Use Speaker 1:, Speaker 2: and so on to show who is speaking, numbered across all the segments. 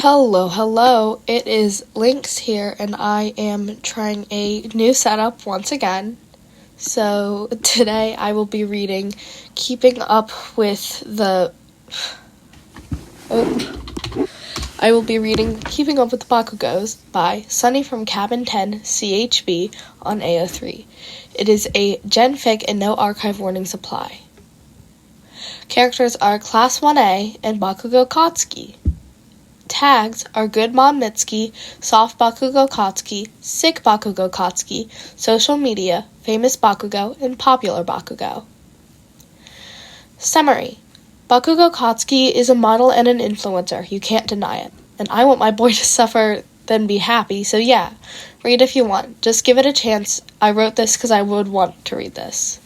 Speaker 1: Hello, it is Lynx here, and I am trying a new setup once again. So today I will be reading Keeping Up with the Bakugous by Sunny from Cabin 10 CHB on AO3. It is a Gen Fic and no archive warning supply. Characters are Class 1A and Bakugo Katsuki. Tags are Good Mom Mitsuki, Soft Bakugo Katsuki, Sick Bakugo Katsuki, Social Media, Famous Bakugo, and Popular Bakugo. Summary. Bakugo Katsuki is a model and an influencer. You can't deny it. And I want my boy to suffer, then be happy, so yeah, read if you want. Just give it a chance. I wrote this because I would want to read this.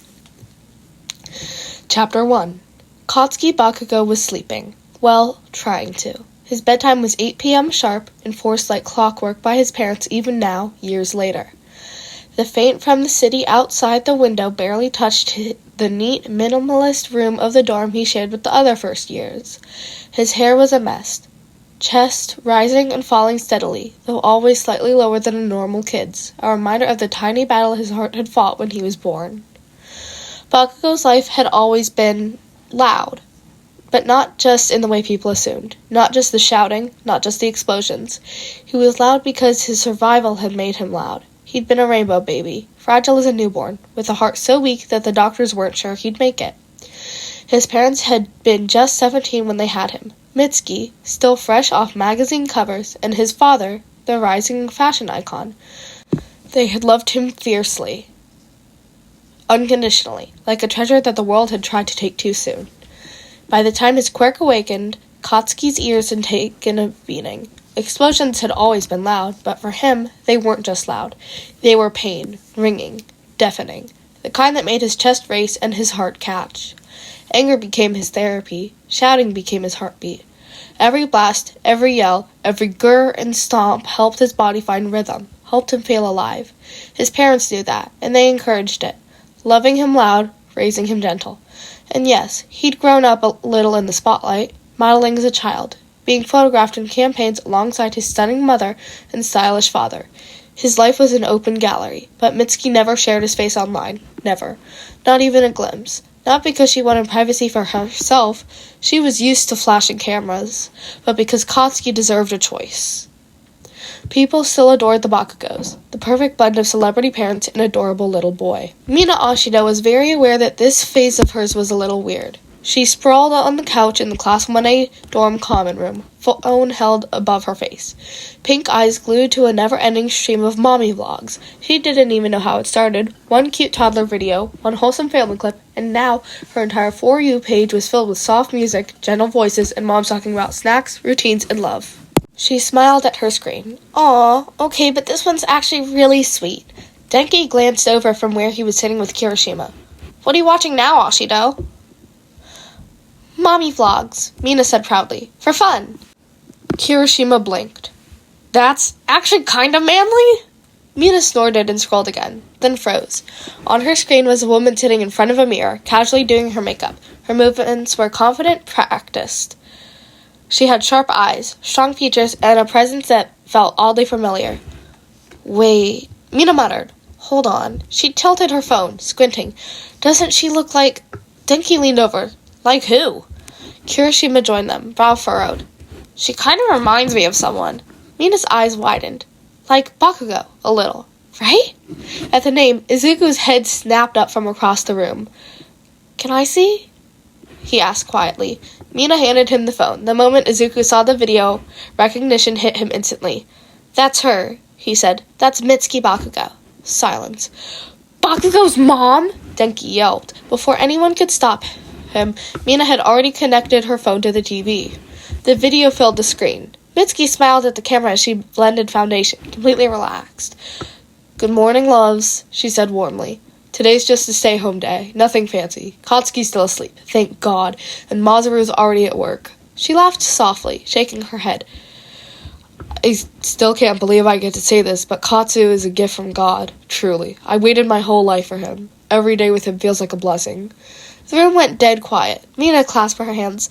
Speaker 1: Chapter 1. Katsuki Bakugo was sleeping. Well, trying to. His bedtime was 8 p.m. sharp, enforced like clockwork by his parents even now, years later. The faint from the city outside the window barely touched the neat, minimalist room of the dorm he shared with the other first years. His hair was a mess, chest rising and falling steadily, though always slightly lower than a normal kid's, a reminder of the tiny battle his heart had fought when he was born. Bakugo's life had always been loud. But not just in the way people assumed. Not just the shouting, not just the explosions. He was loud because his survival had made him loud. He'd been a rainbow baby, fragile as a newborn, with a heart so weak that the doctors weren't sure he'd make it. His parents had been just 17 when they had him. Mitsuki, still fresh off magazine covers, and his father, the rising fashion icon. They had loved him fiercely, unconditionally, like a treasure that the world had tried to take too soon. By the time his quirk awakened, Katsuki's ears had taken a beating. Explosions had always been loud, but for him, they weren't just loud. They were pain, ringing, deafening, the kind that made his chest race and his heart catch. Anger became his therapy. Shouting became his heartbeat. Every blast, every yell, every grr and stomp helped his body find rhythm, helped him feel alive. His parents knew that, and they encouraged it, loving him loud, raising him gentle. And yes, he'd grown up a little in the spotlight, modeling as a child, being photographed in campaigns alongside his stunning mother and stylish father. His life was an open gallery, but Mitsuki never shared his face online. Never. Not even a glimpse. Not because she wanted privacy for herself, she was used to flashing cameras, but because Katsuki deserved a choice. People still adored the Bakugos, the perfect blend of celebrity parents and adorable little boy. Mina Ashida was very aware that this phase of hers was a little weird. She sprawled on the couch in the Class 1A dorm common room, phone held above her face, pink eyes glued to a never-ending stream of mommy vlogs. She didn't even know how it started. One cute toddler video, one wholesome family clip, and now her entire For You page was filled with soft music, gentle voices, and moms talking about snacks, routines, and love. She smiled at her screen. Aw, okay, but this one's actually really sweet. Denki glanced over from where he was sitting with Kirishima. What are you watching now, Ashido? Mommy vlogs, Mina said proudly. For fun. Kirishima blinked. That's actually kind of manly? Mina snorted and scrolled again, then froze. On her screen was a woman sitting in front of a mirror, casually doing her makeup. Her movements were confident, practiced. She had sharp eyes, strong features, and a presence that felt oddly familiar. Wait, Mina muttered. Hold on. She tilted her phone, squinting. Doesn't she look like... Denki leaned over. Like who? Kirishima joined them, brow furrowed. She kind of reminds me of someone. Mina's eyes widened. Like Bakugo, a little. Right? At the name, Izuku's head snapped up from across the room. Can I see? He asked quietly. Mina handed him the phone. The moment Izuku saw the video, recognition hit him instantly. That's her, he said. That's Mitsuki Bakugo. Silence. Bakugo's mom? Denki yelped. Before anyone could stop him, Mina had already connected her phone to the TV. The video filled the screen. Mitsuki smiled at the camera as she blended foundation, completely relaxed. Good morning, loves, she said warmly. Today's just a stay-home day. Nothing fancy. Katsuki's still asleep, thank God, and Masaru's already at work. She laughed softly, shaking her head. I still can't believe I get to say this, but Katsu is a gift from God, truly. I waited my whole life for him. Every day with him feels like a blessing. The room went dead quiet. Mina clasped her hands.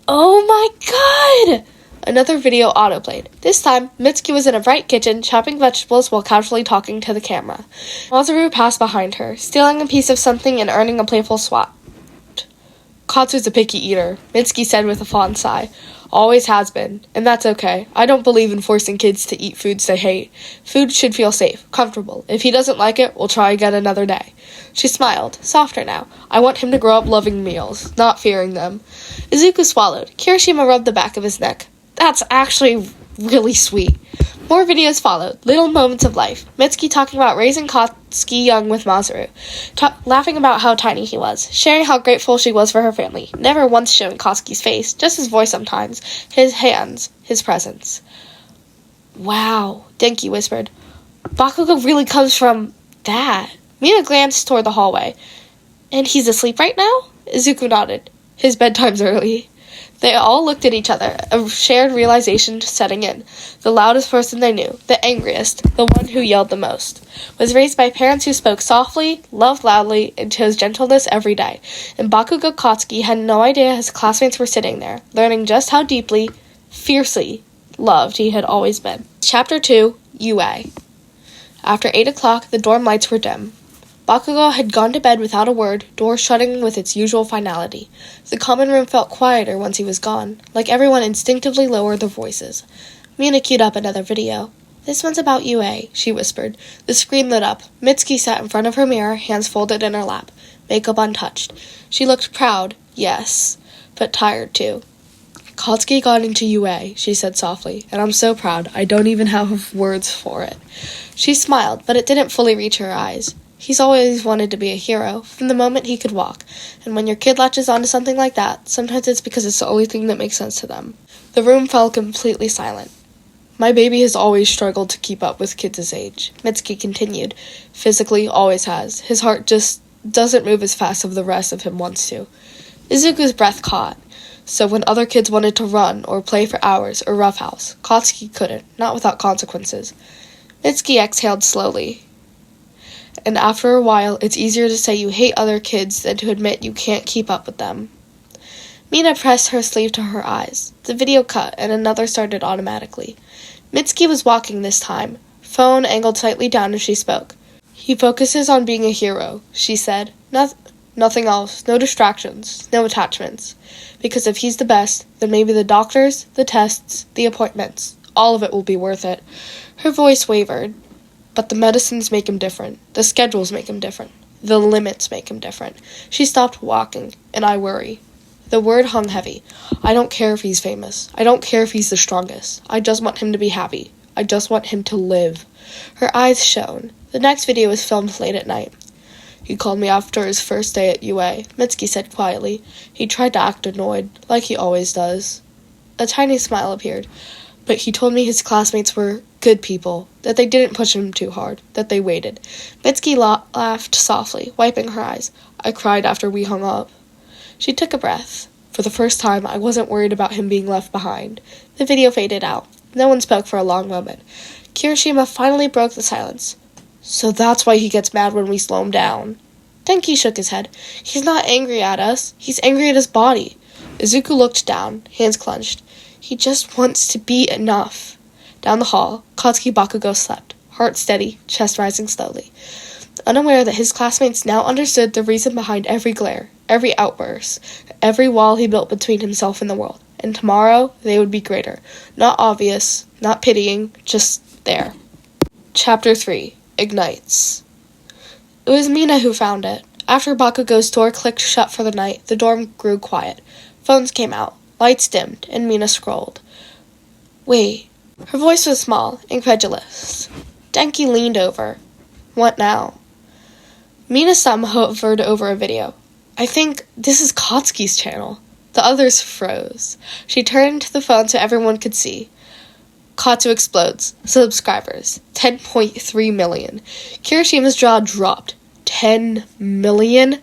Speaker 1: Oh my God! Another video autoplayed. This time, Mitsuki was in a bright kitchen, chopping vegetables while casually talking to the camera. Masaru passed behind her, stealing a piece of something and earning a playful swat. Katsu's a picky eater, Mitsuki said with a fond sigh. Always has been, and that's okay. I don't believe in forcing kids to eat foods they hate. Food should feel safe, comfortable. If he doesn't like it, we'll try again another day. She smiled, softer now. I want him to grow up loving meals, not fearing them. Izuku swallowed. Kirishima rubbed the back of his neck. That's actually really sweet. More videos followed, little moments of life. Mitsuki talking about raising Katsuki young with Masaru, laughing about how tiny he was, sharing how grateful she was for her family, never once showing Katsuki's face, just his voice sometimes, his hands, his presence. Wow, Denki whispered. Bakugo really comes from that. Mina glanced toward the hallway. And he's asleep right now? Izuku nodded. His bedtime's early. They all looked at each other, a shared realization setting in. The loudest person they knew, the angriest, the one who yelled the most, was raised by parents who spoke softly, loved loudly, and chose gentleness every day. And Bakugo Katsuki had no idea his classmates were sitting there, learning just how deeply, fiercely loved he had always been. Chapter 2, UA. After 8 o'clock, the dorm lights were dim. Bakugo had gone to bed without a word, door shutting with its usual finality. The common room felt quieter once he was gone, like everyone instinctively lowered their voices. Mina queued up another video. This one's about UA, she whispered. The screen lit up. Mitsuki sat in front of her mirror, hands folded in her lap, makeup untouched. She looked proud, yes, but tired too. Katsuki got into UA, she said softly, and I'm so proud, I don't even have words for it. She smiled, but it didn't fully reach her eyes. He's always wanted to be a hero, from the moment he could walk, and when your kid latches onto something like that, sometimes it's because it's the only thing that makes sense to them. The room fell completely silent. My baby has always struggled to keep up with kids his age, Mitsuki continued. Physically, always has. His heart just doesn't move as fast as the rest of him wants to. Izuku's breath caught. So when other kids wanted to run or play for hours or roughhouse, Katsuki couldn't, not without consequences. Mitsuki exhaled slowly. And after a while, it's easier to say you hate other kids than to admit you can't keep up with them. Mina pressed her sleeve to her eyes. The video cut, and another started automatically. Mitsuki was walking this time, phone angled slightly down as she spoke. He focuses on being a hero, she said. Nothing else, no distractions, no attachments. Because if he's the best, then maybe the doctors, the tests, the appointments, all of it will be worth it. Her voice wavered. But the medicines make him different. The schedules make him different. The limits make him different. She stopped walking, and I worry. The word hung heavy. I don't care if he's famous. I don't care if he's the strongest. I just want him to be happy. I just want him to live. Her eyes shone. The next video was filmed late at night. He called me after his first day at UA, Mitsuki said quietly. He tried to act annoyed, like he always does. A tiny smile appeared. But he told me his classmates were good people, that they didn't push him too hard, that they waited. Mitsuki laughed softly, wiping her eyes. I cried after we hung up. She took a breath. For the first time, I wasn't worried about him being left behind. The video faded out. No one spoke for a long moment. Kirishima finally broke the silence. So that's why he gets mad when we slow him down. Denki shook his head. He's not angry at us. He's angry at his body. Izuku looked down, hands clenched. He just wants to be enough. Down the hall, Katsuki Bakugous slept, heart steady, chest rising slowly. Unaware that his classmates now understood the reason behind every glare, every outburst, every wall he built between himself and the world. And tomorrow, they would be greater. Not obvious, not pitying, just there. Chapter 3. Ignites. It was Mina who found it. After Bakugous' door clicked shut for the night, the dorm grew quiet. Phones came out. Lights dimmed, and Mina scrolled. Wait. Her voice was small, incredulous. Denki leaned over. What now? Mina's thumb hovered over a video. I think this is Katsuki's channel. The others froze. She turned the phone so everyone could see. Katsu explodes. Subscribers. 10.3 million. Kirishima's jaw dropped. 10 million?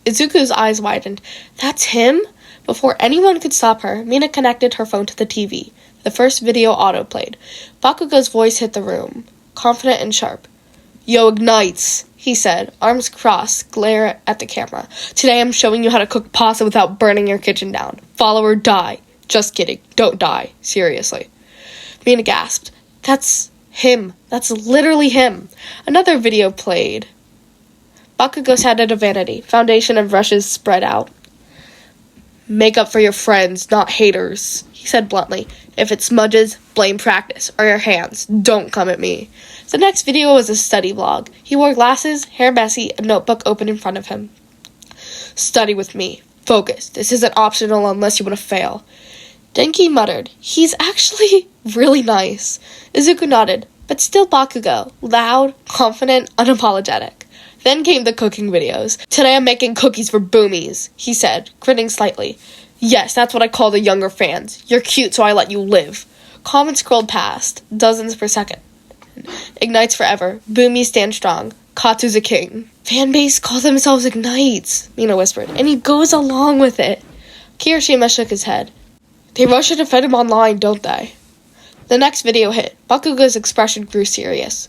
Speaker 1: Izuku's eyes widened. That's him? Before anyone could stop her, Mina connected her phone to the TV. The first video autoplayed. Bakugous' voice hit the room, confident and sharp. Yo, Ignites, he said, arms crossed, glare at the camera. Today I'm showing you how to cook pasta without burning your kitchen down. Follow or die. Just kidding. Don't die. Seriously. Mina gasped. That's him. That's literally him. Another video played. Bakugous had a vanity, foundation and brushes spread out. Make up for your friends, not haters, he said bluntly. If it smudges, blame practice, or your hands. Don't come at me. The next video was a study vlog. He wore glasses, hair messy, a notebook open in front of him. Study with me. Focus. This isn't optional unless you want to fail. Denki muttered, he's actually really nice. Izuku nodded, but still Bakugo, loud, confident, unapologetic. Then came the cooking videos. Today I'm making cookies for boomies, he said, grinning slightly. Yes, that's what I call the younger fans. You're cute, so I let you live. Comments scrolled past, dozens per second. Ignites forever. Boomies stand strong. Katsu's a king. Fanbase call themselves Ignites, Mina whispered, and he goes along with it. Kirishima shook his head. They rush to defend him online, don't they? The next video hit. Bakugou's expression grew serious.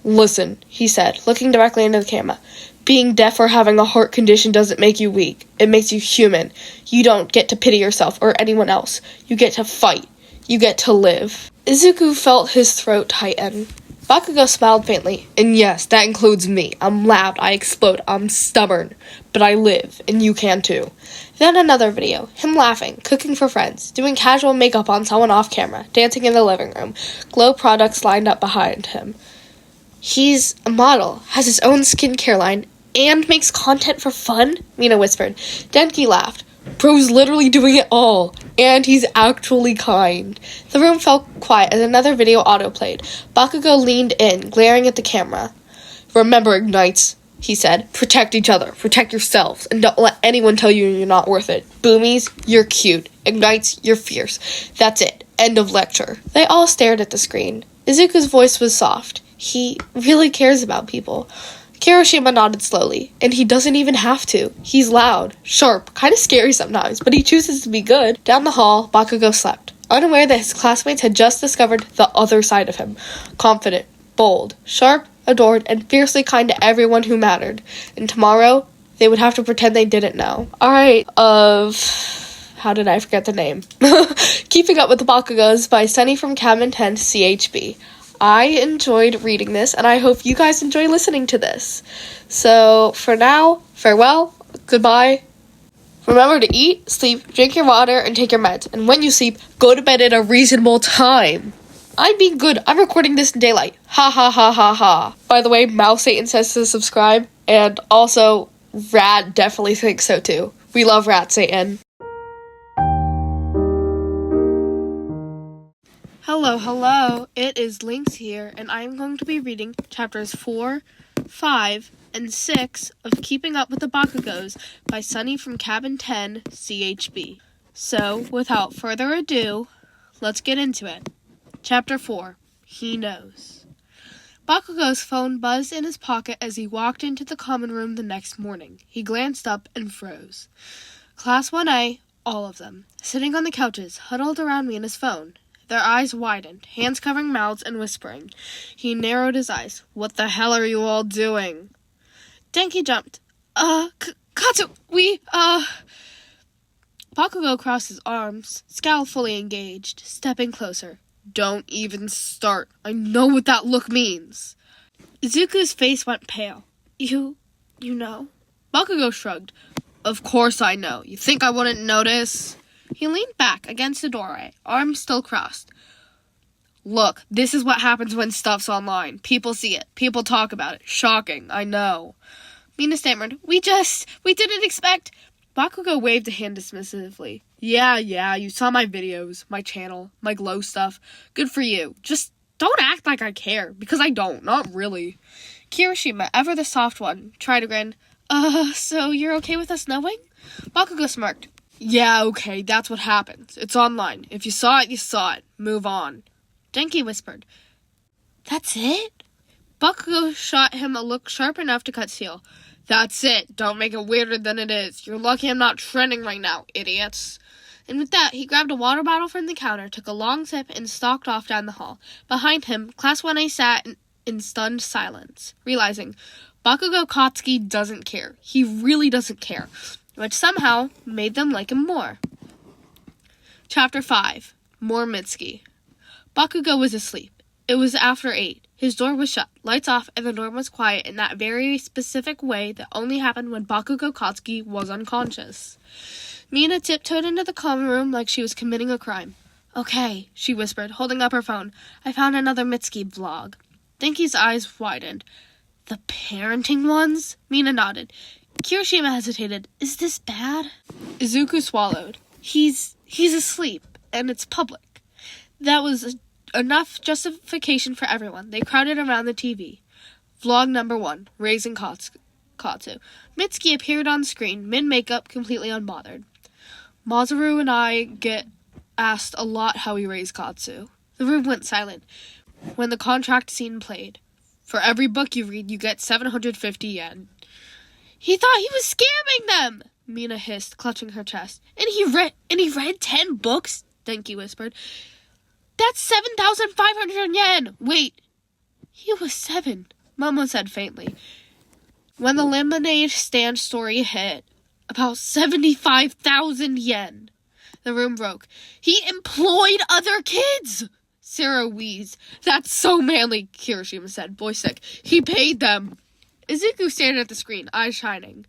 Speaker 1: Listen, he said, looking directly into the camera. Being deaf or having a heart condition doesn't make you weak. It makes you human. You don't get to pity yourself or anyone else. You get to fight. You get to live. Izuku felt his throat tighten. Bakugo smiled faintly. And yes, that includes me. I'm loud. I explode. I'm stubborn. But I live, and you can too. Then another video. Him laughing, cooking for friends, doing casual makeup on someone off camera, dancing in the living room, glow products lined up behind him. He's a model, has his own skincare line, and makes content for fun? Mina whispered. Denki laughed. Bro's literally doing it all, and he's actually kind. The room fell quiet as another video autoplayed. Bakugo leaned in, glaring at the camera. Remember, Ignites, he said. Protect each other, protect yourselves, and don't let anyone tell you you're not worth it. Boomies, you're cute. Ignites, you're fierce. That's it. End of lecture. They all stared at the screen. Izuku's voice was soft. He really cares about people. Kirishima nodded slowly, and he doesn't even have to. He's loud, sharp, kind of scary sometimes, but he chooses to be good. Down the hall, Bakugo slept, unaware that his classmates had just discovered the other side of him. Confident, bold, sharp, adored, and fiercely kind to everyone who mattered. And tomorrow, they would have to pretend they didn't know. Alright, how did I forget the name? Keeping Up with the Bakugous by Sunny from Cabin 10 CHB. I enjoyed reading this, and I hope you guys enjoy listening to this. So, for now, farewell, goodbye. Remember to eat, sleep, drink your water, and take your meds. And when you sleep, go to bed at a reasonable time. I'm being good. I'm recording this in daylight. Ha ha ha ha ha. By the way, Mouse Satan says to subscribe, and also, Rat definitely thinks so too. We love Rat Satan. Hello, it is Lynx here, and I am going to be reading chapters 4, 5, and 6 of Keeping Up with the Bakugous by Sunny from Cabin 10 CHB. So, without further ado, let's get into it. Chapter 4, He Knows. Bakugou's phone buzzed in his pocket as he walked into the common room the next morning. He glanced up and froze. Class 1A, all of them, sitting on the couches, huddled around Mina's phone. Their eyes widened, hands covering mouths and whispering. He narrowed his eyes. What the hell are you all doing? Denki jumped. Katsu, Bakugo crossed his arms, scowl fully engaged, stepping closer. Don't even start. I know what that look means. Izuku's face went pale. You know? Bakugo shrugged. Of course I know. You think I wouldn't notice? He leaned back against the doorway, arms still crossed. Look, this is what happens when stuff's online. People see it. People talk about it. Shocking, I know. Mina stammered. We didn't expect... Bakugo waved a hand dismissively. Yeah, you saw my videos, my channel, my glow stuff. Good for you. Just don't act like I care, because I don't, not really. Kirishima, ever the soft one, tried to grin. So you're okay with us knowing? Bakugo smirked. Yeah, okay, that's what happens. It's online. If you saw it, you saw it. Move on. Denki whispered. That's it? Bakugo shot him a look sharp enough to cut steel. That's it. Don't make it weirder than it is. You're lucky I'm not trending right now, idiots. And with that, he grabbed a water bottle from the counter, took a long sip, and stalked off down the hall. Behind him, Class 1A sat in stunned silence, realizing Bakugo Katsuki doesn't care. He really doesn't care. Which somehow made them like him more. Chapter 5. More Mitsuki. Bakugou was asleep. It was after 8. His door was shut, lights off, and the dorm was quiet in that very specific way that only happened when Bakugou Katsuki was unconscious. Mina tiptoed into the common room like she was committing a crime. "Okay," she whispered, holding up her phone. "I found another Mitsuki vlog." Denki's eyes widened. "The parenting ones?" Mina nodded. Kirishima hesitated. "Is this bad?" Izuku swallowed. He's asleep, and it's public." That was enough justification for everyone. They crowded around the TV. Vlog number 1, Raising Katsu. Mitsuki appeared on screen, mid-makeup, completely unbothered. Masaru and I get asked a lot how we raise Katsu. The room went silent when the contract scene played. "For every book you read, you get 750 yen. "He thought he was scamming them!" Mina hissed, clutching her chest. And he read 10 books? Denki whispered. "That's 7,500 yen! Wait, he was 7, Momo said faintly. When the lemonade stand story hit, about 75,000 yen. The room broke. "He employed other kids!" Sarah wheezed. "That's so manly," Kirishima said, voice sick. "He paid them." Izuku stared at the screen, eyes shining.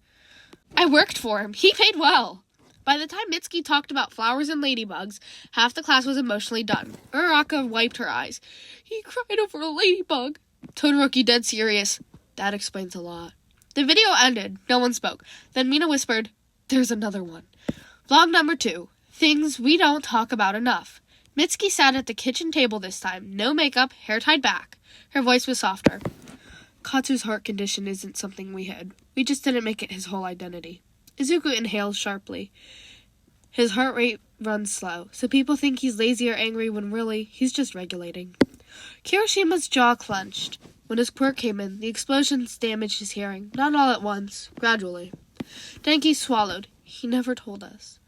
Speaker 1: "I worked for him. He paid well." By the time Mitsuki talked about flowers and ladybugs, half the class was emotionally done. Uraraka wiped her eyes. "He cried over a ladybug." Todoroki dead serious. "That explains a lot." The video ended. No one spoke. Then Mina whispered, "There's another one." Vlog number 2. Things we don't talk about enough. Mitsuki sat at the kitchen table this time. No makeup, hair tied back. Her voice was softer. "Katsu's heart condition isn't something we hid. We just didn't make it his whole identity." Izuku inhaled sharply. "His heart rate runs slow, so people think he's lazy or angry when really, he's just regulating." Kirishima's jaw clenched. When his quirk came in, the explosions damaged his hearing. Not all at once, gradually. Denki swallowed. "He never told us."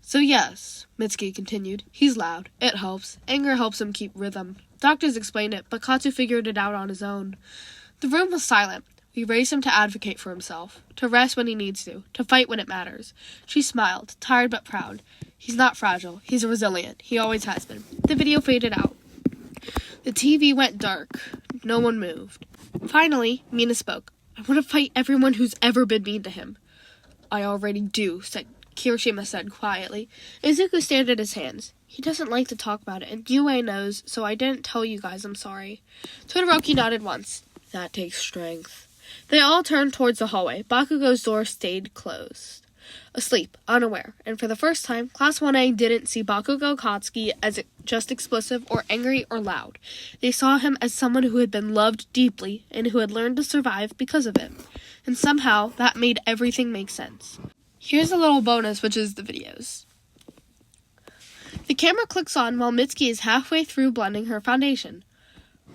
Speaker 1: "So yes," Mitsuki continued, "he's loud. It helps. Anger helps him keep rhythm. Doctors explained it, but Katsu figured it out on his own." The room was silent. We raised him to advocate for himself, to rest when he needs to fight when it matters. She smiled, tired but proud. "He's not fragile. He's resilient. He always has been." The video faded out. The TV went dark. No one moved. Finally, Mina spoke. "I want to fight everyone who's ever been mean to him." "I already do," Kirishima said quietly. Izuku stared at his hands. "He doesn't like to talk about it, and Yue knows, so I didn't tell you guys. I'm sorry." Todoroki nodded once. "That takes strength." They all turned towards the hallway. Bakugou's door stayed closed. Asleep, unaware, and for the first time, Class 1A didn't see Bakugou Katsuki as just explosive or angry or loud. They saw him as someone who had been loved deeply and who had learned to survive because of it. And somehow, that made everything make sense. Here's a little bonus, which is the videos. The camera clicks on while Mitsuki is halfway through blending her foundation.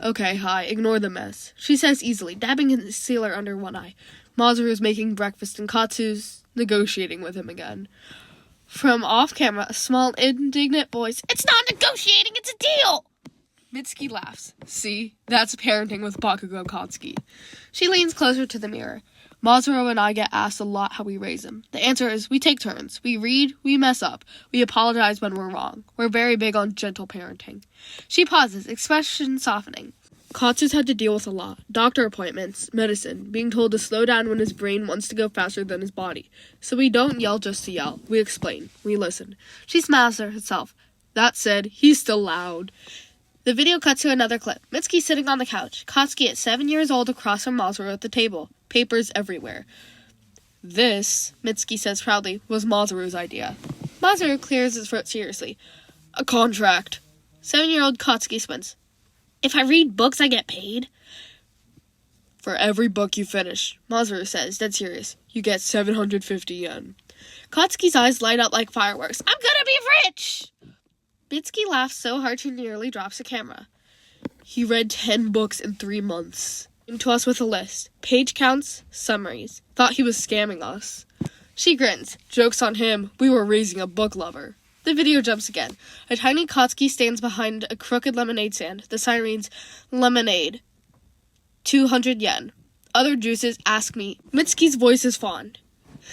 Speaker 1: "Okay, hi, ignore the mess," she says easily, dabbing in the sealer under one eye. Masaru's making breakfast and Katsu's negotiating with him again. From off-camera, a small, indignant voice, "It's not negotiating, it's a deal!" Mitsuki laughs. "See, that's parenting with Bakugou Katsuki." She leans closer to the mirror. "Masaru and I get asked a lot how we raise him. The answer is we take turns. We read, we mess up. We apologize when we're wrong. We're very big on gentle parenting." She pauses, expression softening. "Katsu's had to deal with a lot. Doctor appointments, medicine, being told to slow down when his brain wants to go faster than his body. So we don't yell just to yell. We explain. We listen." She smiles to herself. "That said, he's still loud." The video cuts to another clip. Mitsuki sitting on the couch. Katsuki at 7 years old across from Masaru at the table. Papers everywhere. "This," Mitsuki says proudly, "was Masaru's idea." Masaru clears his throat seriously. "A contract." 7-year-old Katsuki squints. "If I read books, I get paid?" "For every book you finish," Masaru says, dead serious, "you get 750 yen. Katsuki's eyes light up like fireworks. "I'm gonna be rich!" Mitsuki laughs so hard she nearly drops the camera. "He read 10 books in 3 months. Came to us with a list. Page counts, summaries. Thought he was scamming us." She grins. "Joke's on him. We were raising a book lover." The video jumps again. A tiny Katsuki stands behind a crooked lemonade stand. The sign reads, "Lemonade, 200 yen. Other juices, ask me." Mitsuki's voice is fond.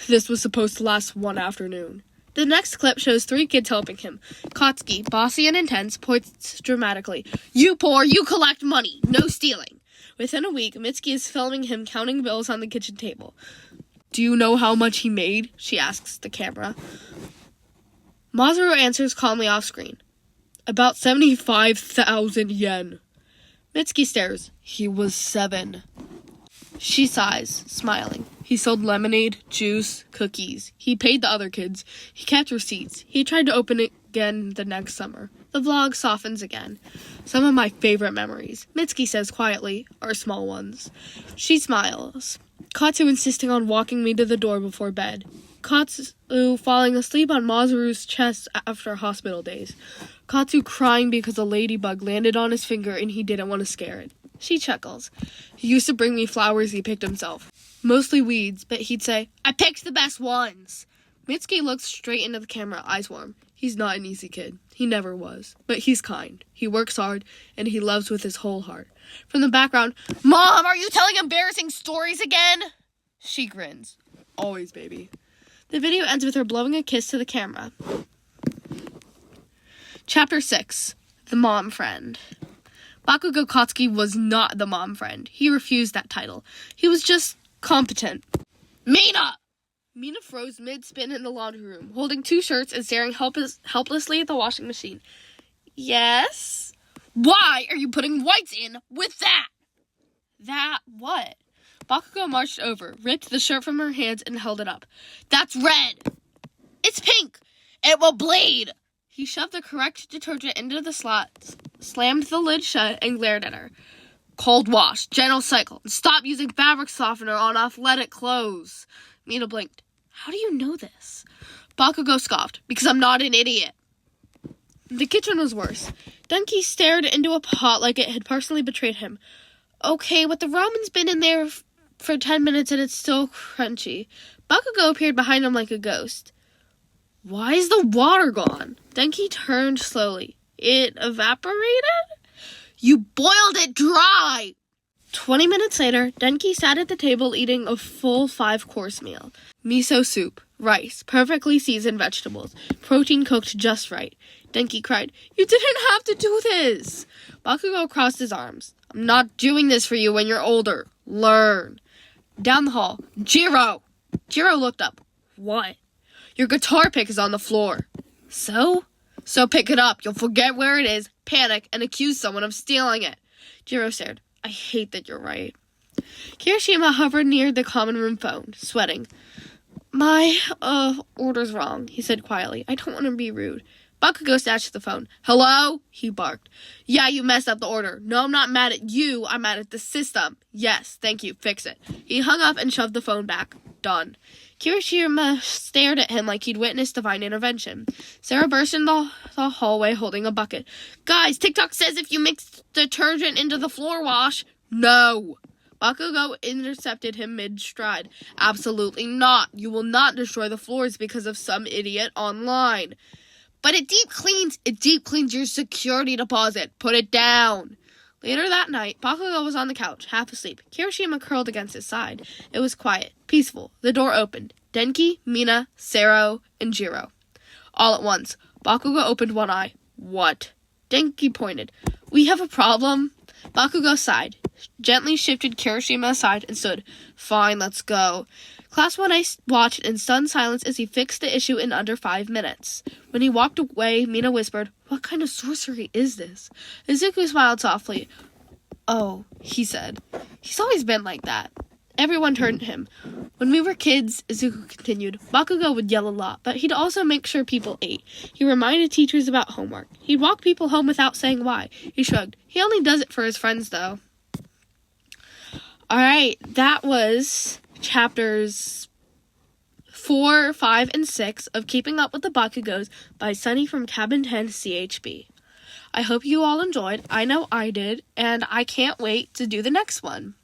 Speaker 1: "This was supposed to last one afternoon." The next clip shows 3 kids helping him. Kotsky, bossy and intense, points dramatically. You poor, you collect money. No stealing. Within a week, Mitski is filming him counting bills on the kitchen table. Do you know how much he made? She asks the camera. Masaru answers calmly off screen. About 75,000 yen. Mitski stares. He was 7. She sighs, smiling. He sold lemonade, juice, cookies. He paid the other kids. He kept receipts. He tried to open it again the next summer. The vlog softens again. Some of my favorite memories, Mitski says quietly, are small ones. She smiles. Katsu insisting on walking me to the door before bed. Katsu falling asleep on Masaru's chest after hospital days. Katsu crying because a ladybug landed on his finger and he didn't want to scare it. She chuckles. He used to bring me flowers he picked himself. Mostly weeds, but he'd say, I picked the best ones. Mitski looks straight into the camera, eyes warm. He's not an easy kid. He never was. But he's kind. He works hard, and he loves with his whole heart. From the background, Mom, are you telling embarrassing stories again? She grins. Always, baby. The video ends with her blowing a kiss to the camera. Chapter 6. The Mom Friend. Bakugou Kotsky was not the mom friend. He refused that title. He was just competent. Mina! Mina froze mid-spin in the laundry room, holding 2 shirts and staring helplessly at the washing machine. Yes? Why are you putting whites in with that? That what? Bakugou marched over, ripped the shirt from her hands, and held it up. That's red! It's pink! It will bleed! He shoved the correct detergent into the slot, slammed the lid shut, and glared at her. Cold wash, gentle cycle, and stop using fabric softener on athletic clothes. Mina blinked. How do you know this? Bakugou scoffed. Because I'm not an idiot. The kitchen was worse. Denki stared into a pot like it had personally betrayed him. Okay, but the ramen's been in there for 10 minutes and it's still crunchy. Bakugou appeared behind him like a ghost. Why is the water gone? Denki turned slowly. It evaporated? You boiled it dry! 20 minutes later, Denki sat at the table eating a full 5-course meal. Miso soup, rice, perfectly seasoned vegetables, protein cooked just right. Denki cried, You didn't have to do this! Bakugou crossed his arms. I'm not doing this for you when you're older. Learn. Down the hall, Jiro! Jiro looked up. What? Your guitar pick is on the floor. So? So pick it up. You'll forget where it is, panic, and accuse someone of stealing it. Jiro stared. I hate that you're right. Kirishima hovered near the common room phone, sweating. My, order's wrong, he said quietly. I don't want to be rude. Bakugou snatched the phone. Hello? He barked. Yeah, you messed up the order. No, I'm not mad at you. I'm mad at the system. Yes, thank you. Fix it. He hung up and shoved the phone back. Done. Kirishima stared at him like he'd witnessed divine intervention. Sarah burst into the hallway holding a bucket. Guys, TikTok says if you mix detergent into the floor wash. No. Bakugou intercepted him mid-stride. Absolutely not. You will not destroy the floors because of some idiot online. But it deep cleans your security deposit. Put it down. Later that night, Bakugou was on the couch, half asleep. Kirishima curled against his side. It was quiet, peaceful. The door opened. Denki, Mina, Sero, and Jiro. All at once, Bakugou opened one eye. What? Denki pointed. We have a problem. Bakugou sighed, gently shifted Kirishima aside, and stood. Fine, let's go. Class 1A watched in stunned silence as he fixed the issue in under 5 minutes. When he walked away, Mina whispered, What kind of sorcery is this? Izuku smiled softly. Oh, he said. He's always been like that. Everyone turned to him. When we were kids, Izuku continued, Bakugou would yell a lot, but he'd also make sure people ate. He reminded teachers about homework. He'd walk people home without saying why. He shrugged. He only does it for his friends, though. Alright, that was chapters 4, 5, and 6 of Keeping Up with the Bakugous by Sunny from Cabin 10 CHB. I hope you all enjoyed. I know I did, and I can't wait to do the next one.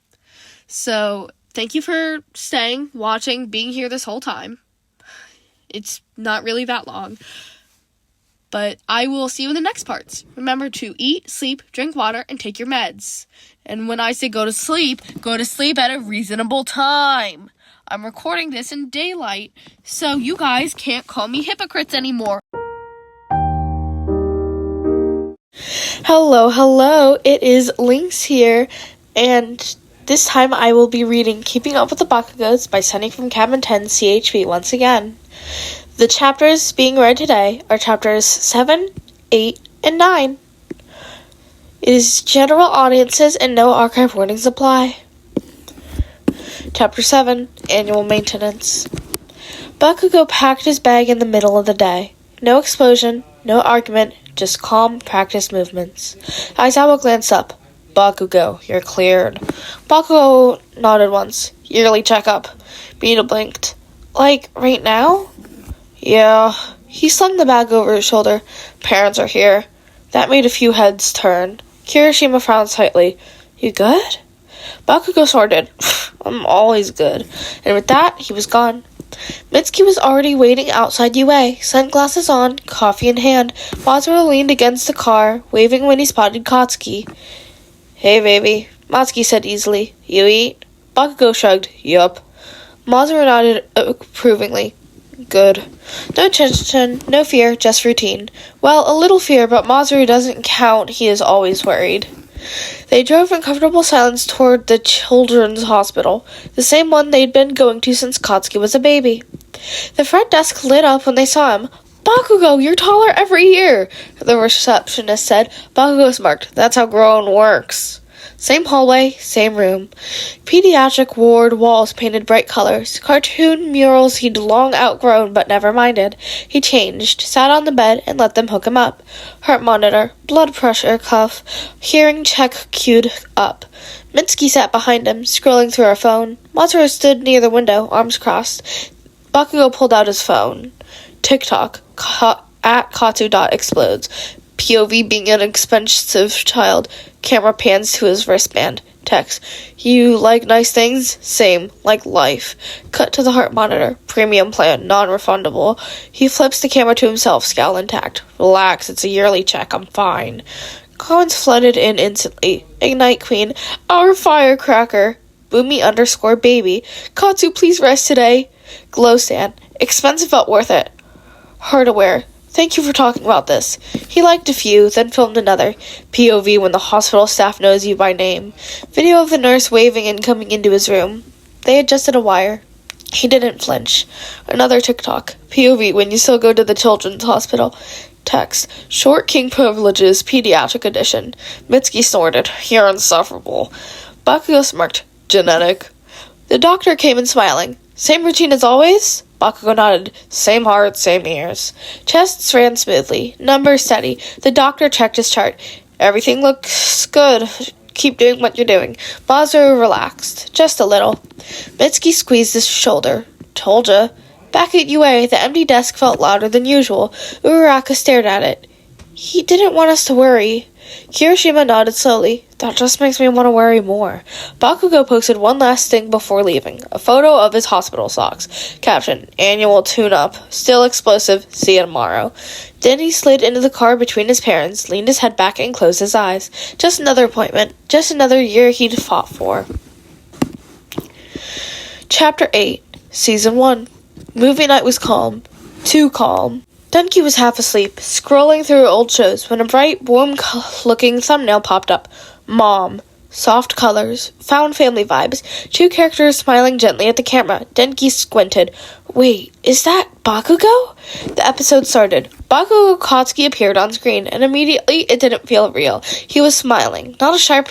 Speaker 1: So, thank you for staying, watching, being here this whole time. It's not really that long. But I will see you in the next parts. Remember to eat, sleep, drink water, and take your meds. And when I say go to sleep at a reasonable time. I'm recording this in daylight, so you guys can't call me hypocrites anymore. Hello, it is Lynx here, and this time I will be reading Keeping Up with the Bakugous by Sunny from Cabin 10 CHP once again. The chapters being read today are chapters 7, 8, and 9. It is general audiences and no archive warnings apply. Chapter 7, Annual Maintenance. Bakugou packed his bag in the middle of the day. No explosion, no argument, just calm, practiced movements. Aizawa glanced up. Bakugou, you're cleared. Bakugou nodded once. Yearly checkup. Beetle blinked. Like, right now? Yeah. He slung the bag over his shoulder. Parents are here. That made a few heads turn. Kirishima frowned slightly. You good? Bakugou snorted. I'm always good. And with that, he was gone. Mitsuki was already waiting outside UA, sunglasses on, coffee in hand. Masaru leaned against the car, waving when he spotted Katsuki. Hey, baby, Matsuki said easily. You eat? Bakugou shrugged. Yup. Masaru nodded approvingly. Good. No tension, no fear, just routine. Well, a little fear, but Masaru doesn't count. He is always worried. They drove in comfortable silence toward the children's hospital, the same one they'd been going to since Katsuki was a baby. The front desk lit up when they saw him. Bakugou, you're taller every year, the receptionist said. Bakugou smirked. That's how growing works. Same hallway, same room. Pediatric ward walls painted bright colors. Cartoon murals he'd long outgrown but never minded. He changed, sat on the bed, and let them hook him up. Heart monitor, blood pressure cuff, hearing check queued up. Mitsuki sat behind him, scrolling through her phone. Masaru stood near the window, arms crossed. Bakugou pulled out his phone. TikTok, at Katsu.explodes. POV being an expensive child. Camera pans to his wristband. Text. You like nice things? Same. Like life. Cut to the heart monitor. Premium plan. Non-refundable. He flips the camera to himself, scowl intact. Relax. It's a yearly check. I'm fine. Comments flooded in instantly. Ignite Queen. Our firecracker. Boomy_baby. Katsu, please rest today. Glow stand. Expensive but worth it. Heart aware. Thank you for talking about this. He liked a few, then filmed another. POV when the hospital staff knows you by name. Video of the nurse waving and coming into his room. They adjusted a wire. He didn't flinch. Another TikTok. POV when you still go to the children's hospital. Text. Short king privileges, pediatric edition. Mitsuki snorted. You're insufferable. Bakugou smirked. Genetic. The doctor came in smiling. Same routine as always? Bakugou nodded. Same heart, same ears. Chests ran smoothly. Numbers steady. The doctor checked his chart. Everything looks good. Keep doing what you're doing. Masaru relaxed. Just a little. Mitsuki squeezed his shoulder. Told ya. Back at UA, the empty desk felt louder than usual. Uraraka stared at it. He didn't want us to worry. Kirishima nodded slowly. That just makes me want to worry more. Bakugou posted one last thing before leaving. A photo of his hospital socks. Caption, annual tune-up. Still explosive. See you tomorrow. Then he slid into the car between his parents, leaned his head back and closed his eyes. Just another appointment. Just another year he'd fought for. Chapter 8. Season 1. Movie night was calm. Too calm. Denki was half asleep, scrolling through old shows, when a bright, warm-looking thumbnail popped up. Mom. Soft colors. Found family vibes. Two characters smiling gently at the camera. Denki squinted. Wait, is that Bakugou? The episode started. Bakugou Katsuki appeared on screen, and immediately it didn't feel real. He was smiling. Not a sharp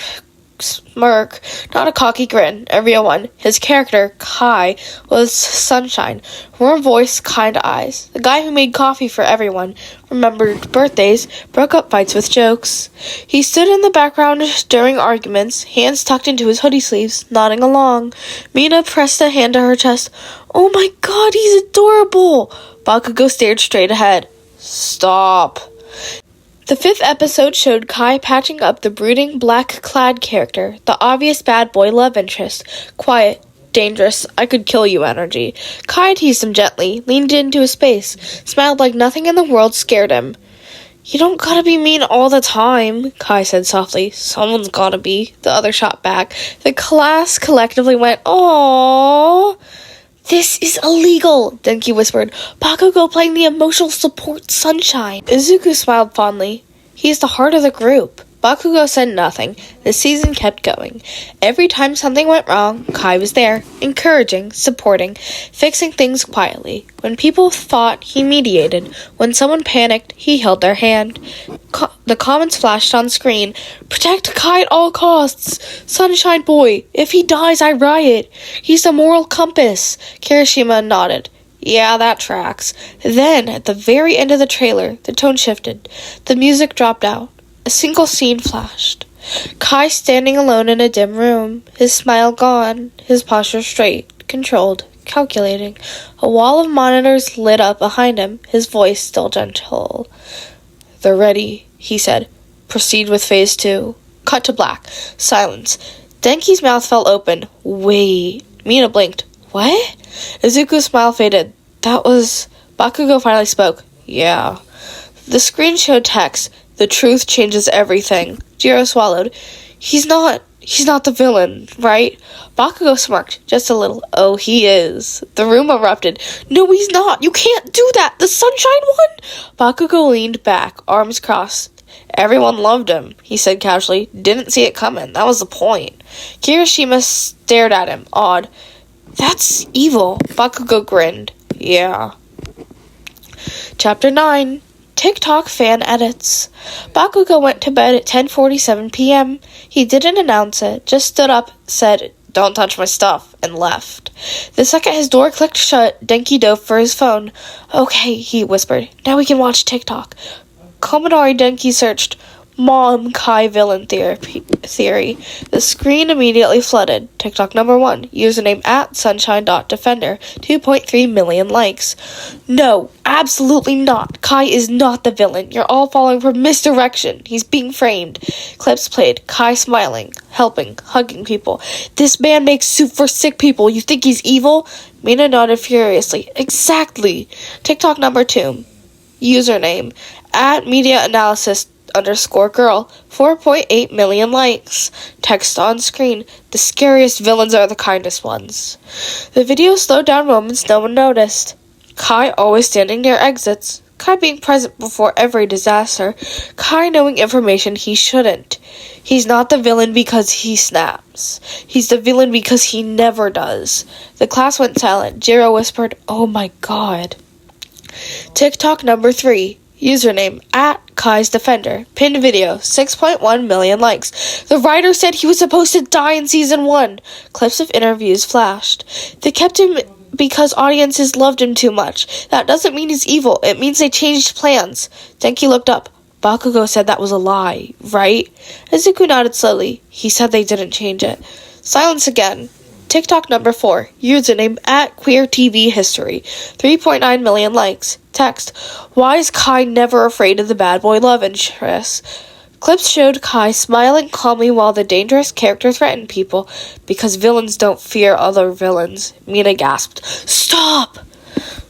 Speaker 1: smirk, not a cocky grin, a real one. His character, Kai, was sunshine. Warm voice, kind eyes. The guy who made coffee for everyone, remembered birthdays, broke up fights with jokes. He stood in the background during arguments, hands tucked into his hoodie sleeves, nodding along. Mina pressed a hand to her chest. Oh my god, he's adorable! Bakugou stared straight ahead. Stop. The 5th episode showed Kai patching up the brooding, black-clad character, the obvious bad boy love interest. Quiet, dangerous, I could kill you energy. Kai teased him gently, leaned into his space, smiled like nothing in the world scared him. You don't gotta be mean all the time, Kai said softly. Someone's gotta be. The other shot back. The class collectively went, aww. This is illegal, Denki whispered. Bakugo playing the emotional support sunshine. Izuku smiled fondly. He's the heart of the group. Bakugo said nothing. The season kept going. Every time something went wrong, Kai was there, encouraging, supporting, fixing things quietly. When people fought, he mediated. When someone panicked, he held their hand. The comments flashed on screen. Protect Kai at all costs. Sunshine Boy. If he dies, I riot. He's the moral compass. Kirishima nodded. Yeah, that tracks. Then, at the very end of the trailer, the tone shifted. The music dropped out. A single scene flashed. Kai standing alone in a dim room, his smile gone, his posture straight, controlled, calculating. A wall of monitors lit up behind him, his voice still gentle. They're ready, he said. Proceed with phase 2. Cut to black. Silence. Denki's mouth fell open. Wait. Mina blinked. What? Izuku's smile faded. That was... Bakugo finally spoke. Yeah. The screen showed text. The truth changes everything. Jiro swallowed. He's not the villain, right? Bakugo smirked, just a little. Oh, he is. The room erupted. No, he's not. You can't do that. The sunshine one? Bakugo leaned back, arms crossed. Everyone loved him, he said casually. Didn't see it coming. That was the point. Kirishima stared at him, awed. That's evil. Bakugo grinned. Yeah. Chapter 9. TikTok fan edits. Bakugo went to bed at 10:47 p.m. He didn't announce it, just stood up, said, "Don't touch my stuff," and left. The second his door clicked shut, Denki dove for his phone. Okay, he whispered. Now we can watch TikTok. Commodore Denki searched Mom Kai villain theory. The screen immediately flooded. TikTok number 1. Username at sunshine.defender. 2.3 million likes. No, absolutely not. Kai is not the villain. You're all falling for misdirection. He's being framed. Clips played. Kai smiling, helping, hugging people. This man makes soup for sick people. You think he's evil? Mina nodded furiously. Exactly. TikTok number 2. Username at media analysis _girl, 4.8 million likes. Text on screen. The scariest villains are the kindest ones. The video slowed down moments no one noticed. Kai always standing near exits. Kai being present before every disaster. Kai knowing information he shouldn't. He's not the villain because he snaps. He's the villain because he never does. The class went silent. Jiro whispered, "Oh my god." TikTok number 3. Username at Kai's Defender. Pinned video. 6.1 million likes. The writer said he was supposed to die in season 1. Clips of interviews flashed. They kept him because audiences loved him too much. That doesn't mean he's evil. It means they changed plans. Denki looked up. Bakugo said that was a lie, right? Izuku nodded slowly. He said they didn't change it. Silence again. TikTok number 4. Username at Queer TV History. 3.9 million likes. Text. Why is Kai never afraid of the bad boy love interest? Clips showed Kai smiling calmly while the dangerous character threatened people. Because villains don't fear other villains. Mina gasped. Stop!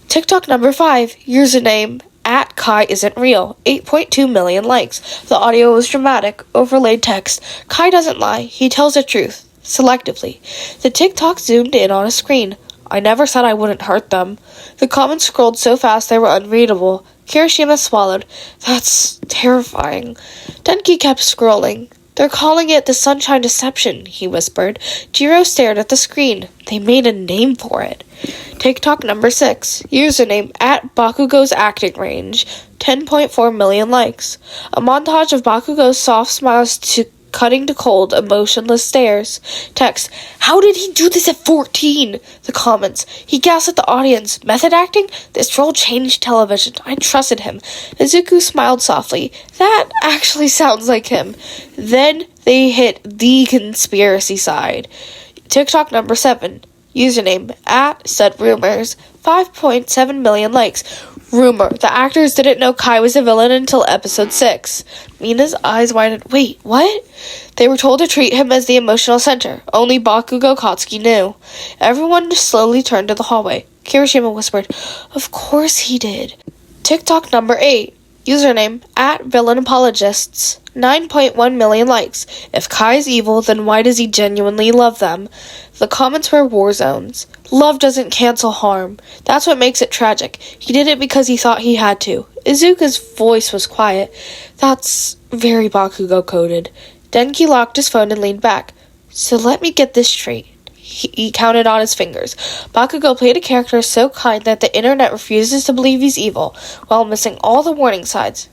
Speaker 1: TikTok number 5. Username at Kai isn't real. 8.2 million likes. The audio was dramatic. Overlaid text. Kai doesn't lie. He tells the truth. Selectively. The TikTok zoomed in on a screen. I never said I wouldn't hurt them. The comments scrolled so fast they were unreadable. Kirishima swallowed. That's terrifying. Denki kept scrolling. They're calling it the Sunshine Deception, he whispered. Jiro stared at the screen. They made a name for it. TikTok number 6. Username at Bakugo's acting range. 10.4 million likes. A montage of Bakugo's soft smiles to cutting to cold, emotionless stares. Text. How did he do this at 14? The comments. He gasped at the audience. Method acting? This role changed television. I trusted him. Izuku smiled softly. That actually sounds like him. Then they hit the conspiracy side. TikTok number 7. Username at said rumors. 5.7 million likes. Rumor. The actors didn't know Kai was a villain until episode 6. Mina's eyes widened. Wait, what? They were told to treat him as the emotional center. Only Bakugo Katsuki knew. Everyone slowly turned to the hallway. Kirishima whispered, Of course he did. TikTok number 8. Username @VillainApologists. 9.1 million likes. If Kai's evil, then why does he genuinely love them? The comments were war zones. Love doesn't cancel harm. That's what makes it tragic. He did it because he thought he had to. Izuku's voice was quiet. That's very Bakugo coded. Denki locked his phone and leaned back. So let me get this straight. He counted on his fingers. Bakugo played a character so kind that the internet refuses to believe he's evil, while missing all the warning signs.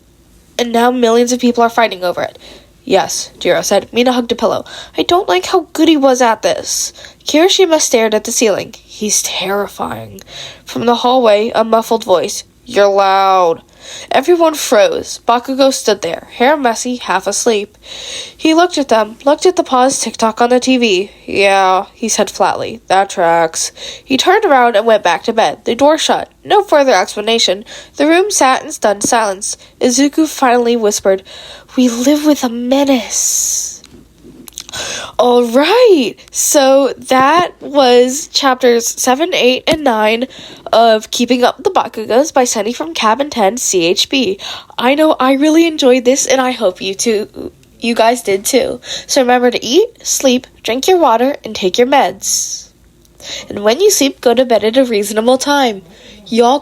Speaker 1: And now millions of people are fighting over it. Yes, Jiro said. Mina hugged a pillow. I don't like how good he was at this. Kirishima stared at the ceiling. He's terrifying. From the hallway, a muffled voice. You're loud. Everyone froze. Bakugo stood there, hair messy, half asleep. He looked at them, looked at the paused TikTok on the TV. Yeah, he said flatly. That tracks. He turned around and went back to bed. The door shut. No further explanation. The room sat in stunned silence. Izuku finally whispered, We live with a menace. All right, so that was chapters 7, 8, and 9 of Keeping Up with the Bakugous by Sunny from Cabin 10 CHB. I know I really enjoyed this, and I hope you guys did too. So remember to eat, sleep, drink your water, and take your meds. And when you sleep, go to bed at a reasonable time. Y'all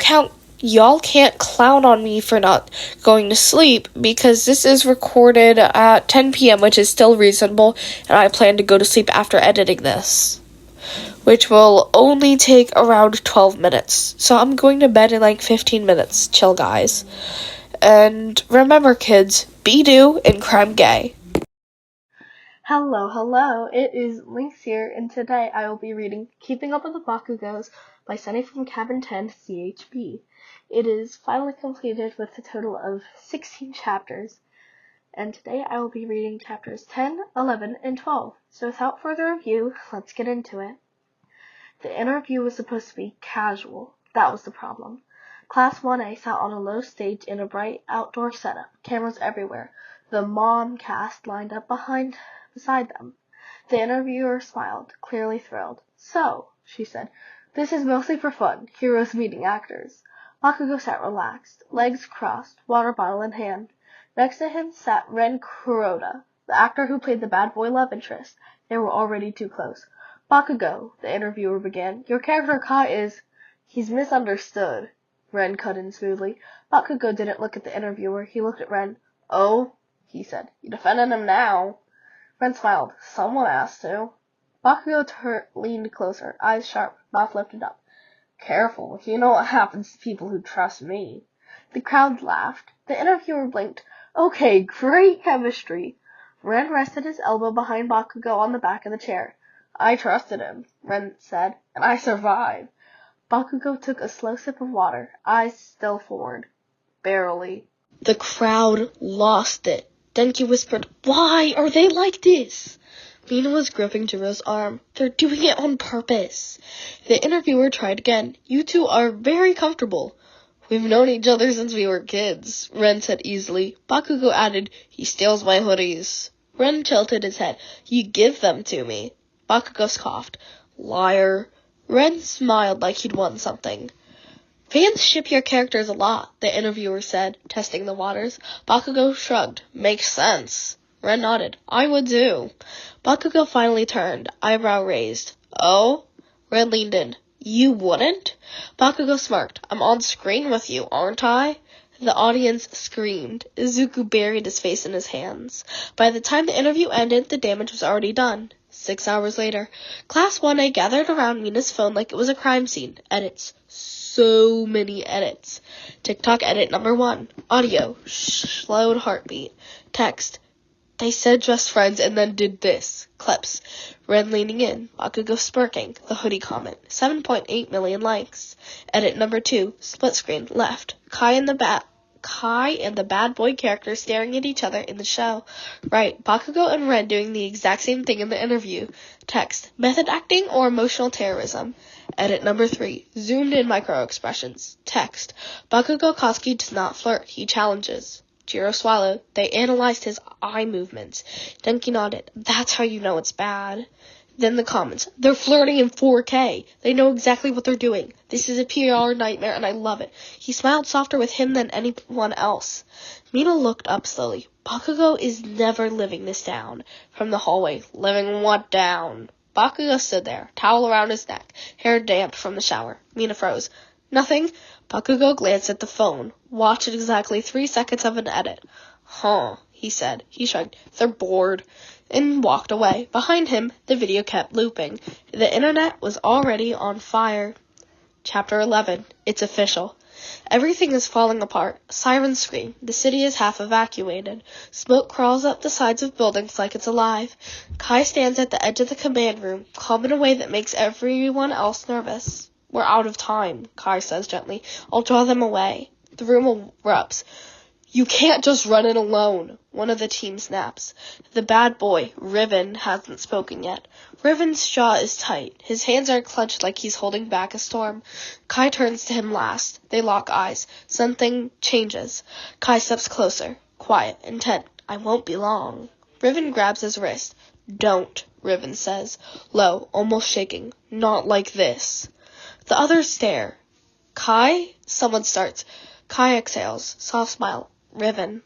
Speaker 1: can't clown on me for not going to sleep because this is recorded at 10 p.m., which is still reasonable, and I plan to go to sleep after editing this, which will only take around 12 minutes. So I'm going to bed in like 15 minutes. Chill, guys. And remember, kids, be do and crime gay. Hello, it is Lynx here, and today I will be reading Keeping Up with the Bakugous by Sunny from Cabin 10 CHB. It is finally completed with a total of 16 chapters, and today I will be reading chapters 10, 11, and 12. So without further ado, let's get into it. The interview was supposed to be casual. That was the problem. Class 1A sat on a low stage in a bright outdoor setup, cameras everywhere. The mom cast lined up beside them. The interviewer smiled, clearly thrilled. So, she said, this is mostly for fun, heroes meeting actors. Bakugo sat relaxed, legs crossed, water bottle in hand. Next to him sat Ren Kuroda, the actor who played the bad boy love interest. They were already too close. Bakugo, the interviewer began, your character Kai he's misunderstood. Ren cut in smoothly. Bakugo didn't look at the interviewer, he looked at Ren. Oh, he said, you defending him now. Ren smiled. Someone has to. Bakugo leaned closer, eyes sharp, mouth lifted up. Careful, you know what happens to people who trust me. The crowd laughed. The interviewer blinked. Okay, great chemistry. Ren rested his elbow behind Bakugo on the back of the chair. I trusted him, Ren said, and I survived. Bakugo took a slow sip of water, eyes still forward. Barely. The crowd lost it. Denki whispered, Why are they like this? Mina was gripping Jiro's arm. They're doing it on purpose. The interviewer tried again. You two are very comfortable. We've known each other since we were kids, Ren said easily. Bakugo added, He steals my hoodies. Ren tilted his head. You give them to me. Bakugo coughed. Liar. Ren smiled like he'd won something. Fans ship your characters a lot, the interviewer said, testing the waters. Bakugo shrugged. Makes sense. Ren nodded. I would too. Bakugo finally turned, eyebrow raised. Oh? Ren leaned in. You wouldn't? Bakugo smirked. I'm on screen with you, aren't I? The audience screamed. Izuku buried his face in his hands. By the time the interview ended, the damage was already done. 6 hours later, Class 1A gathered around Mina's phone like it was a crime scene. Edits. So many edits. TikTok edit number 1. Audio. Slowed heartbeat. Text. They said just friends and then did this. Clips. Ren leaning in. Bakugo smirking. The hoodie comment. 7.8 million likes. Edit number 2. Split screen. Left. Kai and the bad boy character staring at each other in the show. Right. Bakugo and Ren doing the exact same thing in the interview. Text. Method acting or emotional terrorism. Edit number 3. Zoomed in micro expressions. Text. Bakugo Koski does not flirt. He challenges. Jiro swallowed. They analyzed his eye movements. Denki nodded. That's how you know it's bad. Then the comments. They're flirting in 4K. They know exactly what they're doing. This is a PR nightmare, and I love it. He smiled softer with him than anyone else. Mina looked up slowly. Bakugo is never living this down. From the hallway. Living what down? Bakugo stood there, towel around his neck, hair damp from the shower. Mina froze. Nothing. Bakugo glanced at the phone, watched exactly 3 seconds of an edit. Huh, he said. He shrugged. They're bored. And walked away. Behind him, the video kept looping. The internet was already on fire. Chapter 11. It's official. Everything is falling apart. Sirens scream. The city is half evacuated. Smoke crawls up the sides of buildings like it's alive. Kai stands at the edge of the command room, calm in a way that makes everyone else nervous. We're out of time, Kai says gently. I'll draw them away. The room erupts. You can't just run it alone. One of the team snaps. The bad boy, Riven, hasn't spoken yet. Riven's jaw is tight. His hands are clenched like he's holding back a storm. Kai turns to him last. They lock eyes. Something changes. Kai steps closer. Quiet, intent. I won't be long. Riven grabs his wrist. Don't, Riven says, low, almost shaking. Not like this. The others stare. Kai? Someone starts. Kai exhales. Soft smile. Riven.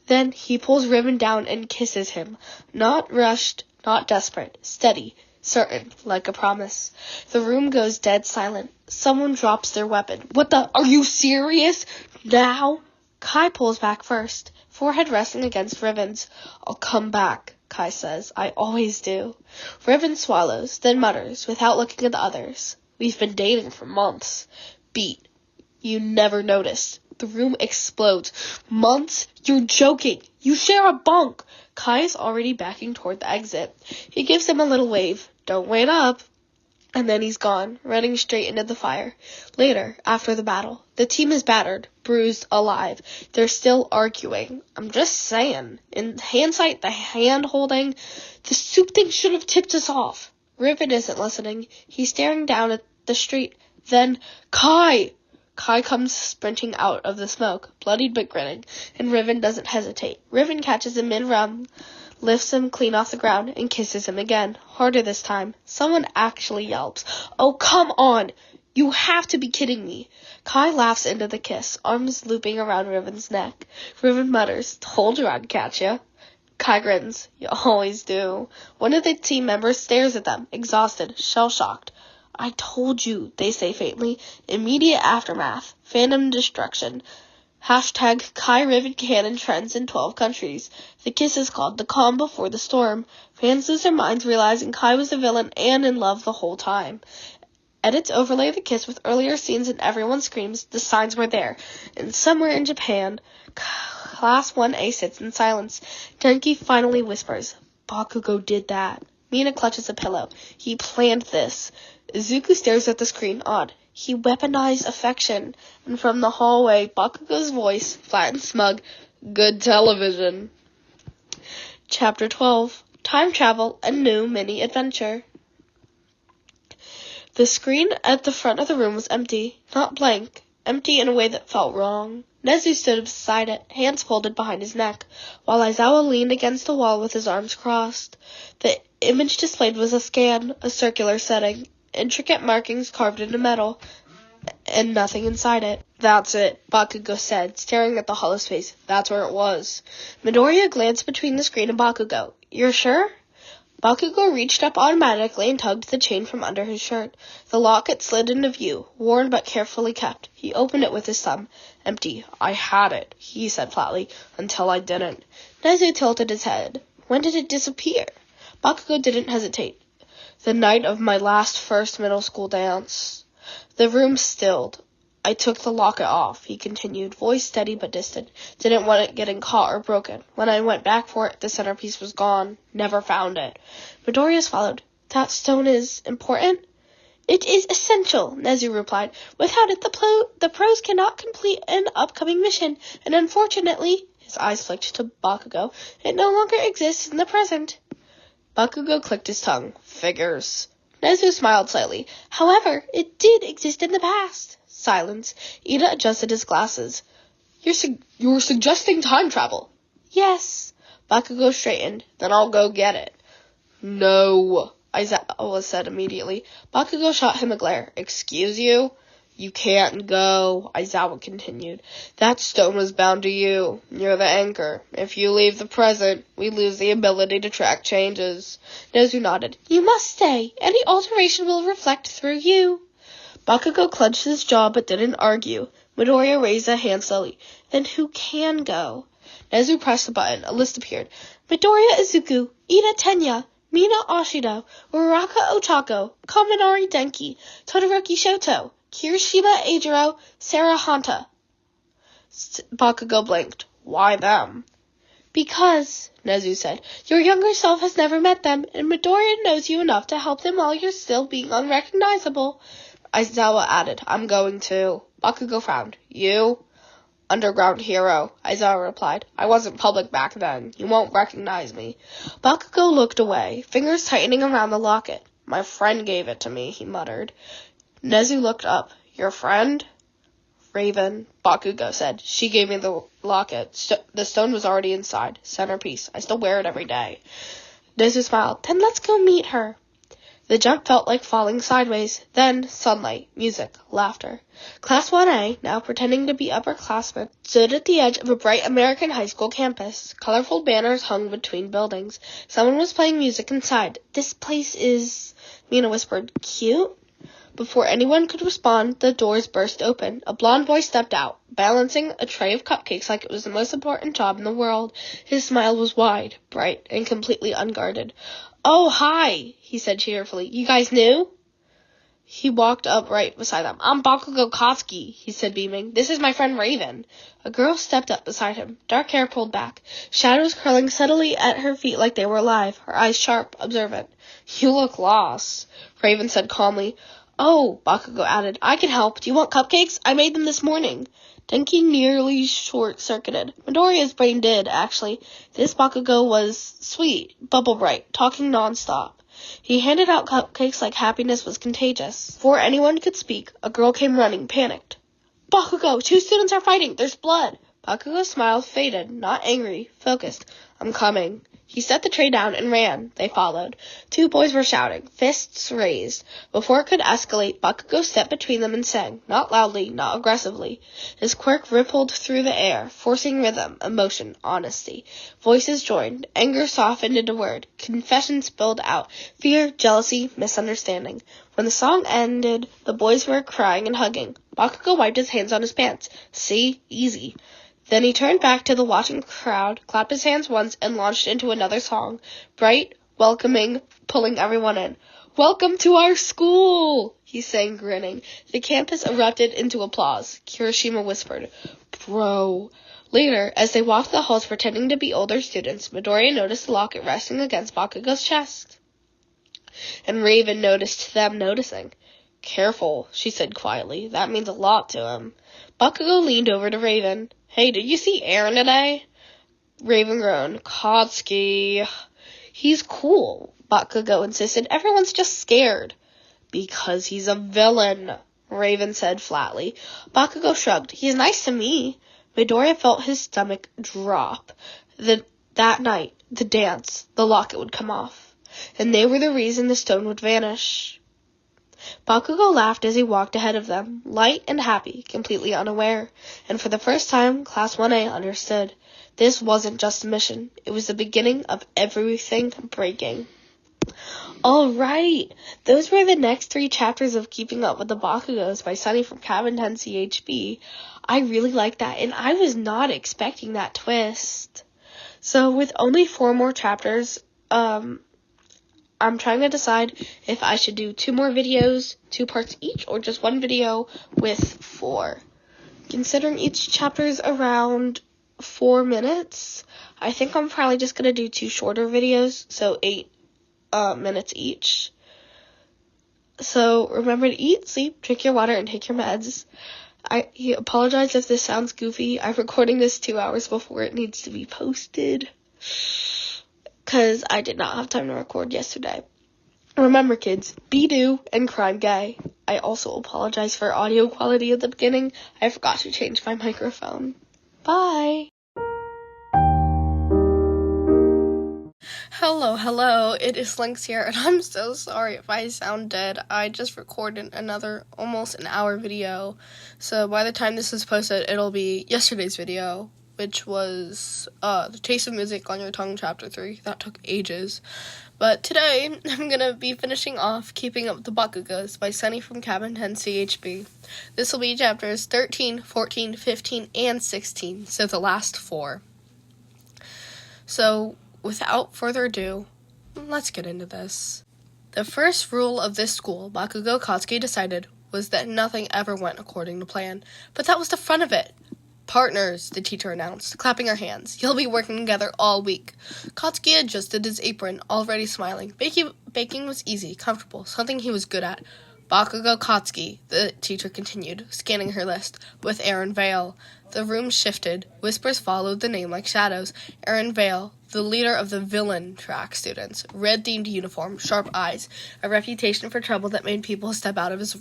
Speaker 1: Then he pulls Riven down and kisses him. Not rushed, not desperate. Steady. Certain. Like a promise. The room goes dead silent. Someone drops their weapon. What the? Are you serious? Now? Kai pulls back first. Forehead resting against Riven's. I'll come back, Kai says. I always do. Riven swallows, then mutters, without looking at the others. We've been dating for months. Beat. You never noticed. The room explodes. Months? You're joking. You share a bunk. Kai is already backing toward the exit. He gives him a little wave. Don't wait up. And then he's gone, running straight into the fire. Later, after the battle, the team is battered, bruised, alive. They're still arguing. I'm just saying. In hindsight, the hand-holding, the soup thing should have tipped us off. Riven isn't listening. He's staring down at the street. Then, Kai! Kai comes sprinting out of the smoke, bloodied but grinning, and Riven doesn't hesitate. Riven catches him mid-run, lifts him clean off the ground, and kisses him again, harder this time. Someone actually yelps, Oh, come on! You have to be kidding me! Kai laughs into the kiss, arms looping around Riven's neck. Riven mutters, Told you I'd catch ya. Kai grins, You always do. One of the team members stares at them, exhausted, shell-shocked. I told you, they say faintly. Immediate aftermath. Phantom destruction. Hashtag Kai Riven Cannon trends in 12 countries. The kiss is called the calm before the storm. Fans lose their minds realizing Kai was a villain and in love the whole time. Edits overlay the kiss with earlier scenes and everyone screams. The signs were there. And somewhere in Japan, Class 1A sits in silence. Tenki finally whispers, Bakugo did that. Mina clutches a pillow. He planned this. Izuku stares at the screen, odd. He weaponized affection. And from the hallway, Bakugo's voice, flat and smug, Good television. Chapter 12. Time Travel, a New Mini-Adventure. The screen at the front of the room was empty, not blank, empty in a way that felt wrong. Nezu stood beside it, hands folded behind his neck, while Aizawa leaned against the wall with his arms crossed. The image displayed was a scan, a circular setting, intricate markings carved into metal, and nothing inside it. That's it, Bakugo said, staring at the hollow space. That's where it was. Midoriya glanced between the screen and Bakugo. You're sure? Bakugo reached up automatically and tugged the chain from under his shirt. The locket slid into view, worn but carefully kept. He opened it with his thumb. Empty. I had it, he said flatly, until I didn't. Nezu tilted his head. When did it disappear? Bakugo didn't hesitate. The night of my last first middle school dance. The room stilled. I took the locket off, he continued, voice steady but distant. Didn't want it getting caught or broken. When I went back for it, the centerpiece was gone. Never found it. Midoriya swallowed. That stone is important? It is essential, Nezu replied. Without it, the pros cannot complete an upcoming mission, and unfortunately, his eyes flicked to Bakugo, it no longer exists in the present. Bakugo clicked his tongue. Figures. Nezu smiled slightly. However, it did exist in the past. Silence. Ida adjusted his glasses. You're suggesting time travel? Yes. Bakugo straightened. Then I'll go get it. No. Aizawa said immediately. Bakugo shot him a glare. Excuse you? You can't go, Aizawa continued. That stone was bound to you. You're the anchor. If you leave the present, we lose the ability to track changes. Nezu nodded. You must stay. Any alteration will reflect through you. Bakugo clenched his jaw but didn't argue. Midoriya raised a hand slowly. Then who can go? Nezu pressed the button. A list appeared. Midoriya Izuku, Ina Tenya, Mina Ashido, Uraka Ochako, Kaminari Denki, Todoroki Shoto, Kirishima Eijiro, Sarah Hanta. Bakugo blinked. Why them? Because, Nezu said, your younger self has never met them, and Midoriya knows you enough to help them while you're still being unrecognizable. Aizawa added, I'm going too. Bakugo frowned. You? Underground hero, Aizawa replied. I wasn't public back then. You won't recognize me. Bakugo looked away, fingers tightening around the locket. My friend gave it to me, he muttered. Nezu looked up. Your friend? Raven, Bakugo said. She gave me the locket. The stone was already inside. Centerpiece. I still wear it every day. Nezu smiled. Then let's go meet her. The jump felt like falling sideways. Then, sunlight, music, laughter. Class 1A, now pretending to be upperclassmen, stood at the edge of a bright American high school campus. Colorful banners hung between buildings. Someone was playing music inside. This place is, Mina whispered, cute? Before anyone could respond, the doors burst open. A blond boy stepped out, balancing a tray of cupcakes like it was the most important job in the world. His smile was wide, bright, and completely unguarded. Oh, hi, he said cheerfully. You guys new? He walked up right beside them. I'm Bakugou Katsuki, he said, beaming. This is my friend Raven. A girl stepped up beside him, dark hair pulled back, shadows curling subtly at her feet like they were alive, her eyes sharp, observant. You look lost, Raven said calmly. Oh, Bakugo added, I can help. Do you want cupcakes? I made them this morning. Denki nearly short-circuited. Midoriya's brain did, actually. This Bakugo was sweet, bubble bright, talking non-stop. He handed out cupcakes like happiness was contagious. Before anyone could speak, a girl came running, panicked. Bakugo, 2 students are fighting. There's blood. Bakugo's smile faded, not angry, focused. I'm coming. He set the tray down and ran. They followed. 2 boys were shouting, fists raised. Before it could escalate, Bakugo stepped between them and sang, not loudly, not aggressively. His quirk rippled through the air, forcing rhythm, emotion, honesty. Voices joined. Anger softened into word. Confession spilled out. Fear, jealousy, misunderstanding. When the song ended, the boys were crying and hugging. Bakugo wiped his hands on his pants. See? Easy. Then he turned back to the watching crowd, clapped his hands once, and launched into another song. Bright, welcoming, pulling everyone in. Welcome to our school, he sang, grinning. The campus erupted into applause. Kirishima whispered, Bro. Later, as they walked the halls pretending to be older students, Midoriya noticed the locket resting against Bakugo's chest. And Raven noticed them noticing. Careful, she said quietly. That means a lot to him. Bakugo leaned over to Raven. Hey, did you see Aaron today? Raven groaned. Katsuki. He's cool, Bakugo insisted. Everyone's just scared. Because he's a villain, Raven said flatly. Bakugo shrugged. He's nice to me. Midoriya felt his stomach drop. That night, the dance, the locket would come off. And they were the reason the stone would vanish. Bakugo laughed as he walked ahead of them, light and happy, completely unaware. And for the first time, Class 1A understood. This wasn't just a mission. It was the beginning of everything breaking. All right, those were the next 3 chapters of Keeping Up with the Bakugous by Sunny from Cabin 10 CHB. I really liked that, and I was not expecting that twist. So with only 4 more chapters, I'm trying to decide if I should do 2 more videos, 2 parts each, or just 1 video with 4. Considering each chapter is around 4 minutes, I think I'm probably just going to do 2 shorter videos, so 8 minutes each. So remember to eat, sleep, drink your water, and take your meds. I apologize if this sounds goofy. I'm recording this 2 hours before it needs to be posted, because I did not have time to record yesterday. Remember, kids, be do and crime gay. I also apologize for audio quality at the beginning. I forgot to change my microphone. Bye! Hello, it is Lynx here, and I'm so sorry if I sound dead. I just recorded another almost an hour video, so by the time this is posted, it'll be yesterday's video, which was The Taste of Music on Your Tongue, Chapter 3. That took ages. But today, I'm going to be finishing off Keeping Up with the Bakugous by Sunny from Cabin 10 CHB. This will be chapters 13, 14, 15, and 16, so the last 4. So, without further ado, let's get into this. The first rule of this school, Bakugo Katsuki decided, was that nothing ever went according to plan. But that was the fun of it. Partners, the teacher announced, clapping her hands. You'll be working together all week. Katsuki adjusted his apron, already smiling. Baking was easy, comfortable, something he was good at. Bakugo Katsuki, the teacher continued, scanning her list, with Aaron Vale. The room shifted. Whispers followed the name like shadows. Aaron Vale, the leader of the villain track students. Red-themed uniform, sharp eyes, a reputation for trouble that made people step out of his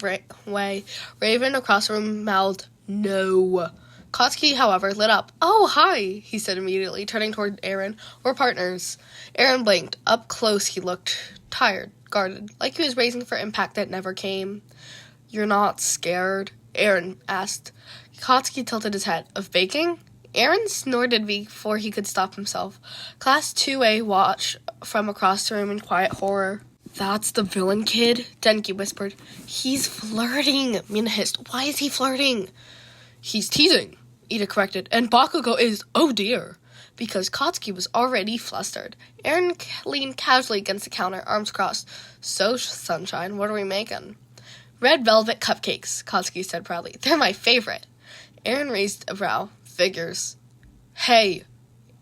Speaker 1: way. Raven across the room mouthed, "No." Katsuki, however, lit up. "Oh, hi," he said immediately, turning toward Aaron. "We're partners." Aaron blinked. Up close, he looked tired, guarded, like he was bracing for impact that never came. "You're not scared?" Aaron asked. Katsuki tilted his head. "Of baking?" Aaron snorted before he could stop himself. Class 2A watched from across the room in quiet horror. "That's the villain kid?" Denki whispered. "He's flirting," Mina hissed. "Why is he flirting?" "He's teasing," Ida corrected. "And Bakugo is, oh dear." Because Katsuki was already flustered. Aaron leaned casually against the counter, arms crossed. "So, Sunshine, what are we making?" "Red velvet cupcakes," Katsuki said proudly. "They're my favorite." Aaron raised a brow. "Figures." "Hey."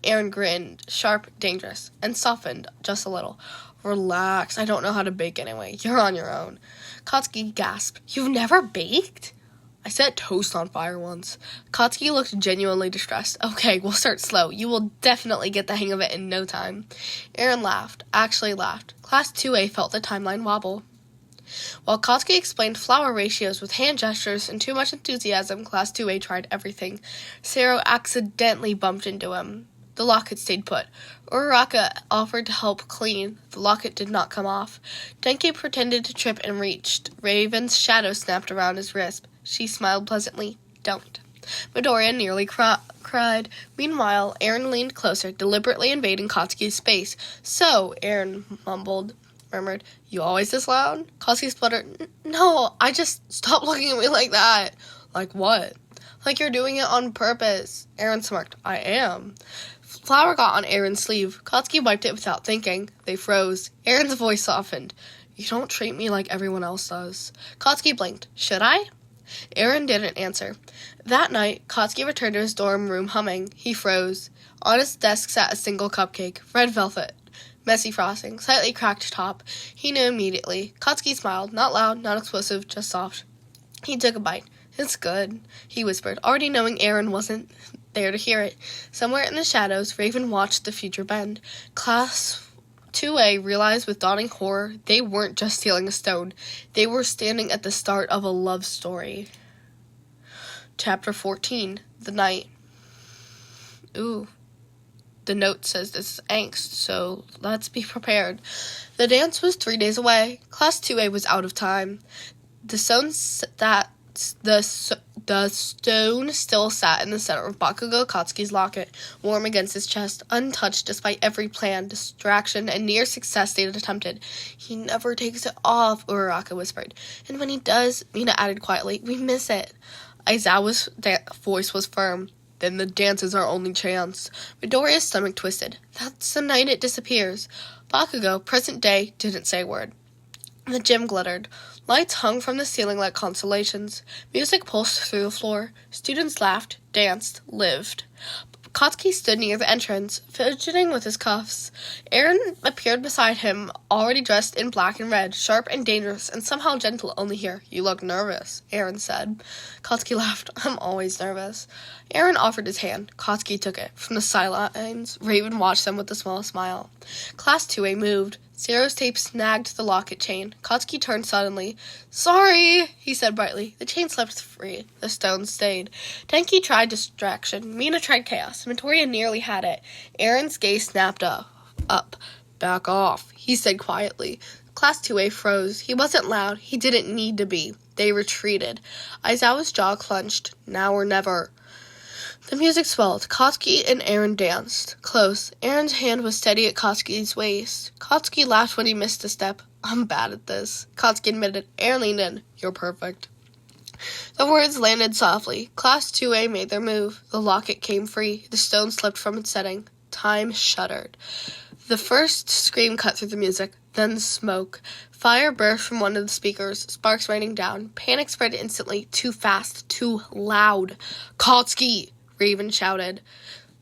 Speaker 1: Aaron grinned, sharp, dangerous, and softened just a little. "Relax, I don't know how to bake anyway. You're on your own." Katsuki gasped. "You've never baked?" "I set toast on fire once." Katsuki looked genuinely distressed. "Okay, we'll start slow. You will definitely get the hang of it in no time." Aaron laughed, actually laughed. Class 2A felt the timeline wobble. While Katsuki explained flour ratios with hand gestures and too much enthusiasm, Class 2A tried everything. Sero accidentally bumped into him. The locket stayed put. Uraraka offered to help clean. The locket did not come off. Denki pretended to trip and reached. Raven's shadow snapped around his wrist. She smiled pleasantly. "Don't." Midoriya nearly cried. Meanwhile, Aaron leaned closer, deliberately invading Katsuki's space. "So," Aaron murmured, "you always this loud?" Katsuki spluttered, "No, I just stop looking at me like that." "Like what?" "Like you're doing it on purpose." Aaron smirked. "I am." Flour got on Aaron's sleeve. Katsuki wiped it without thinking. They froze. Aaron's voice softened. "You don't treat me like everyone else does." Katsuki blinked. "Should I?" Aaron didn't answer. That night, Katsuki returned to his dorm room humming. He froze. On his desk sat a single cupcake, red velvet. Messy frosting, slightly cracked top. He knew immediately. Katsuki smiled, not loud, not explosive, just soft. He took a bite. "It's good," he whispered, already knowing Aaron wasn't there to hear it. Somewhere in the shadows, Raven watched the future bend. Class 2A realized with dawning horror they weren't just stealing a stone. They were standing at the start of a love story. Chapter 14, The Night. Ooh. The note says this is angst, so let's be prepared. The dance was 3 days away. Class 2A was out of time. The stone still sat in the center of Bakugo Katsuki's locket, warm against his chest, untouched despite every plan, distraction, and near success they had attempted. "He never takes it off," Uraraka whispered. "And when he does," Mina added quietly, "we miss it." Aizawa's voice was firm. "Then the dance is our only chance." Midoriya's stomach twisted. "That's the night it disappears." Bakugo, present day, didn't say a word. The gym glittered. Lights hung from the ceiling like constellations. Music pulsed through the floor. Students laughed, danced, lived. Katsuki stood near the entrance, fidgeting with his cuffs. Aaron appeared beside him, already dressed in black and red, sharp and dangerous, and somehow gentle only here. "You look nervous," Aaron said. Katsuki laughed. "I'm always nervous." Aaron offered his hand. Katsuki took it. From the sidelines, Raven watched them with a small smile. Class 2A moved. Zero's tape snagged the locket chain. Katsuki turned suddenly. "Sorry," he said brightly. The chain slipped free. The stone stayed. Denki tried distraction. Mina tried chaos. Midoriya nearly had it. Aaron's gaze snapped up. Back off, he said quietly. Class 2A froze. He wasn't loud. He didn't need to be. They retreated. Aizawa's jaw clenched. Now or never. The music swelled. Kotsky and Aaron danced. Close. Aaron's hand was steady at Kotsky's waist. Kotsky laughed when he missed a step. I'm bad at this, Kotsky admitted. Aaron leaned in. You're perfect. The words landed softly. Class 2A made their move. The locket came free. The stone slipped from its setting. Time shuddered. The first scream cut through the music, then smoke. Fire burst from one of the speakers, sparks raining down. Panic spread instantly, too fast, too loud. Kotsky! Raven shouted.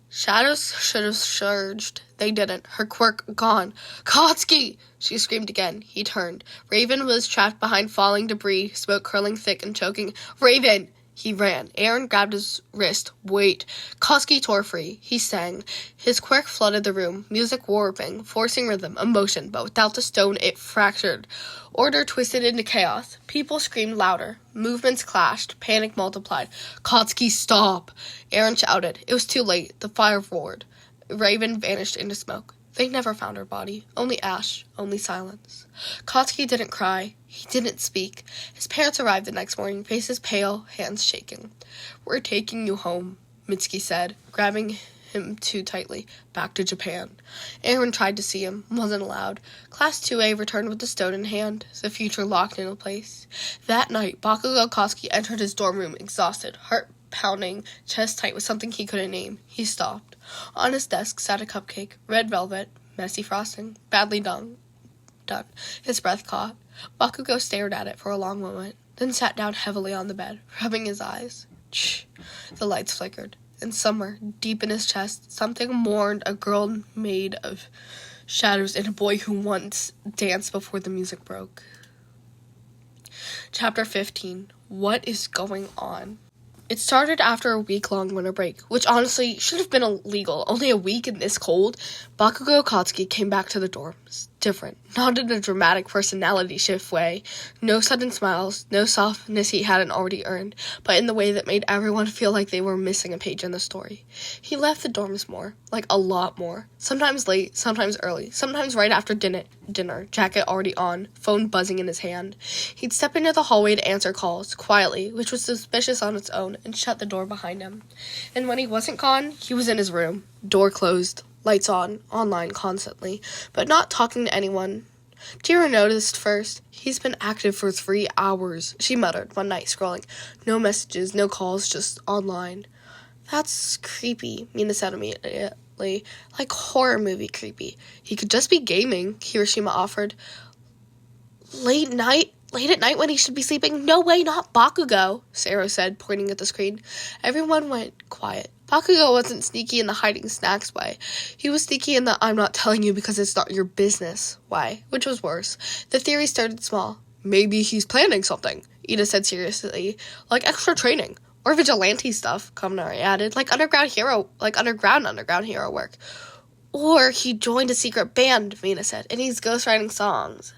Speaker 1: Shadows should have surged. They didn't. Her quirk gone. Kotsky! She screamed again. He turned. Raven was trapped behind falling debris, smoke curling thick and choking. Raven! He ran. Aaron grabbed his wrist. Wait. Kotsky tore free. He sang. His quirk flooded the room, music warping, forcing rhythm, emotion, but without the stone, it fractured. Order twisted into chaos. People screamed louder. Movements clashed. Panic multiplied. Kotsky, stop! Aaron shouted. It was too late. The fire roared. Raven vanished into smoke. They never found her body. Only ash. Only silence. Kotsky didn't cry. He didn't speak. His parents arrived the next morning, faces pale, hands shaking. We're taking you home, Mitsuki said, grabbing him too tightly. Back to Japan. Aaron tried to see him. Wasn't allowed. Class 2A returned with the stone in hand, the future locked into place. That night, Bakugou Kotsky entered his dorm room exhausted, heart pounding, chest tight with something he couldn't name. He stopped. On his desk sat a cupcake, red velvet, messy frosting, badly done. His breath caught. Bakugou stared at it for a long moment, then sat down heavily on the bed, rubbing his eyes. Shh. The lights flickered, and somewhere, deep in his chest, something mourned a girl made of shadows and a boy who once danced before the music broke. Chapter 15. What is going on? It started after a week-long winter break, which honestly should have been illegal. Only a week in this cold. Bakugou Kotsky came back to the dorms. Different. Not in a dramatic personality shift way. No sudden smiles. No softness he hadn't already earned. But in the way that made everyone feel like they were missing a page in the story. He left the dorms more. Like a lot more. Sometimes late. Sometimes early. Sometimes right after dinner. Jacket already on. Phone buzzing in his hand. He'd step into the hallway to answer calls. Quietly. Which was suspicious on its own. And shut the door behind him. And when he wasn't gone, he was in his room. Door closed. Lights on, online constantly, but not talking to anyone. Jiro noticed first. He's been active for 3 hours, she muttered one night, scrolling. No messages, no calls, just online. That's creepy, Mina said immediately. Like horror movie creepy. He could just be gaming, Hiroshima offered. Late at night when he should be sleeping? No way, not Bakugou, Sero said, pointing at the screen. Everyone went quiet. Bakugou wasn't sneaky in the hiding snacks way. He was sneaky in the I'm not telling you because it's not your business way, which was worse. The theory started small. Maybe he's planning something, Ida said seriously. Like extra training. Or vigilante stuff, Kaminari added. Like underground hero work. Or he joined a secret band, Mina said, and he's ghostwriting songs.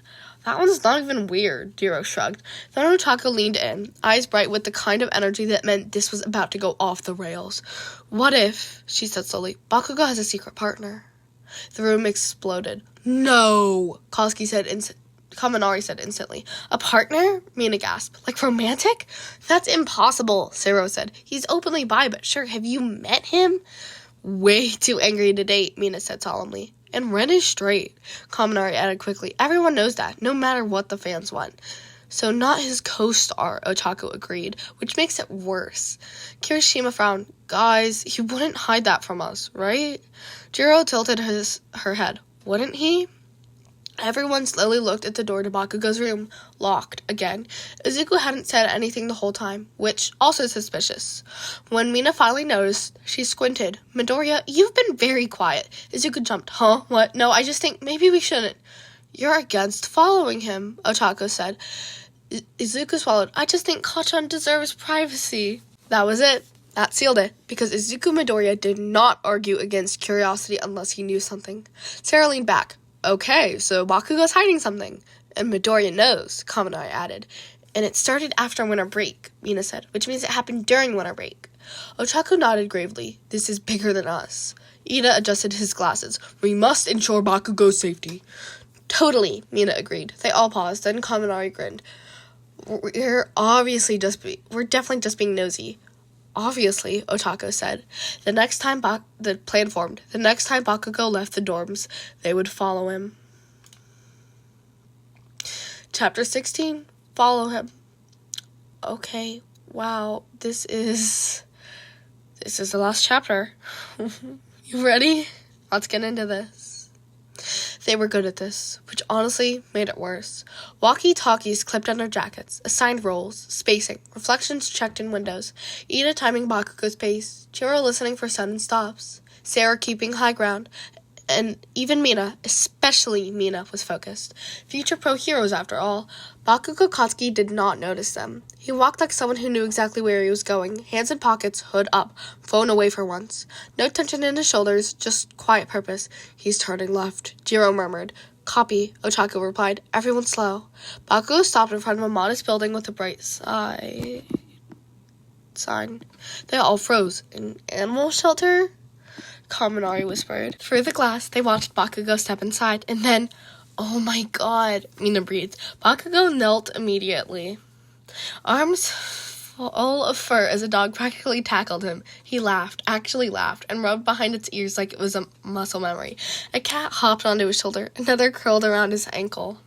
Speaker 1: That one's not even weird, Jiro shrugged. Then Otaka leaned in, eyes bright with the kind of energy that meant this was about to go off the rails. What if, she said slowly, Bakugou has a secret partner? The room exploded. No, Kaminari said instantly. A partner? Mina gasped. Like romantic? That's impossible, Sero said. He's openly bi, but sure, have you met him? Way too angry to date, Mina said solemnly. And Ren is straight, Kaminari added quickly. Everyone knows that, no matter what the fans want. So not his co-star, Otaku agreed, which makes it worse. Kirishima frowned. Guys, he wouldn't hide that from us, right? Jiro tilted her head. Wouldn't he? Everyone slowly looked at the door to Bakugou's room, locked again. Izuku hadn't said anything the whole time, which also suspicious. When Mina finally noticed, she squinted. Midoriya, you've been very quiet. Izuku jumped. Huh? What? No, I just think maybe we shouldn't. You're against following him, Otaku said. Izuku swallowed. I just think Kachan deserves privacy. That was it. That sealed it, because Izuku Midoriya did not argue against curiosity unless he knew something. Sarah leaned back. Okay, so Bakugou's hiding something. And Midoriya knows, Kaminari added. And it started after winter break, Mina said, which means it happened during winter break. Otaku nodded gravely. This is bigger than us. Ida adjusted his glasses. "We must ensure Bakugou's safety." "Totally," Mina agreed. They all paused, then Kaminari grinned. We're definitely just being nosy." "Obviously," Otako said. The plan formed. The next time Bakugo left the dorms, they would follow him. Chapter 16, Follow Him. Okay, wow, this is the last chapter. You ready? Let's get into this. They were good at this, which honestly made it worse. Walkie-talkies clipped under jackets, assigned roles, spacing, reflections checked in windows, Ida timing Bakugo's pace, Chiro listening for sudden stops, Sarah keeping high ground, and even Mina, especially Mina, was focused. Future pro heroes, after all. Bakugo Katsuki did not notice them. He walked like someone who knew exactly where he was going, hands in pockets, hood up, phone away for once. No tension in his shoulders, just quiet purpose. "He's turning left," Jiro murmured. "Copy," Otako replied. "Everyone slow." Bakugo stopped in front of a modest building with a bright sign. They all froze. "An animal shelter?" Kaminari whispered. Through the glass, they watched Bakugo step inside, and then, "Oh my god," Mina breathed. Bakugo knelt immediately, arms full of fur as a dog practically tackled him. He actually laughed, and rubbed behind its ears like it was a muscle memory. A cat hopped onto his shoulder, another curled around his ankle.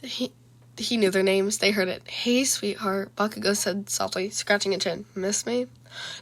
Speaker 1: He knew their names. They heard it. "Hey, sweetheart," Bakugo said softly, scratching a chin. "Miss me?"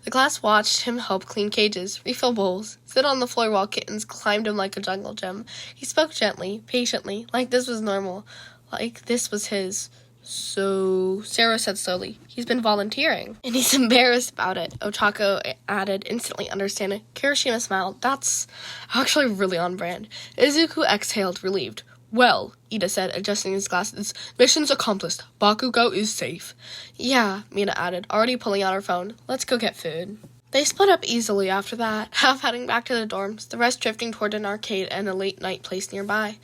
Speaker 1: The glass watched him help clean cages, refill bowls, sit on the floor while kittens climbed him like a jungle gym. He spoke gently, patiently, like this was normal, like this was his. "So," Sarah said slowly, "he's been volunteering." "And he's embarrassed about it," Otako added, instantly understanding. Kirishima smiled. "That's actually really on brand." Izuku exhaled, relieved. "Well," Ida said, adjusting his glasses, "mission's accomplished. Bakugo is safe." "Yeah," Mina added, already pulling out her phone. "Let's go get food." They split up easily after that, half heading back to the dorms, the rest drifting toward an arcade and a late-night place nearby.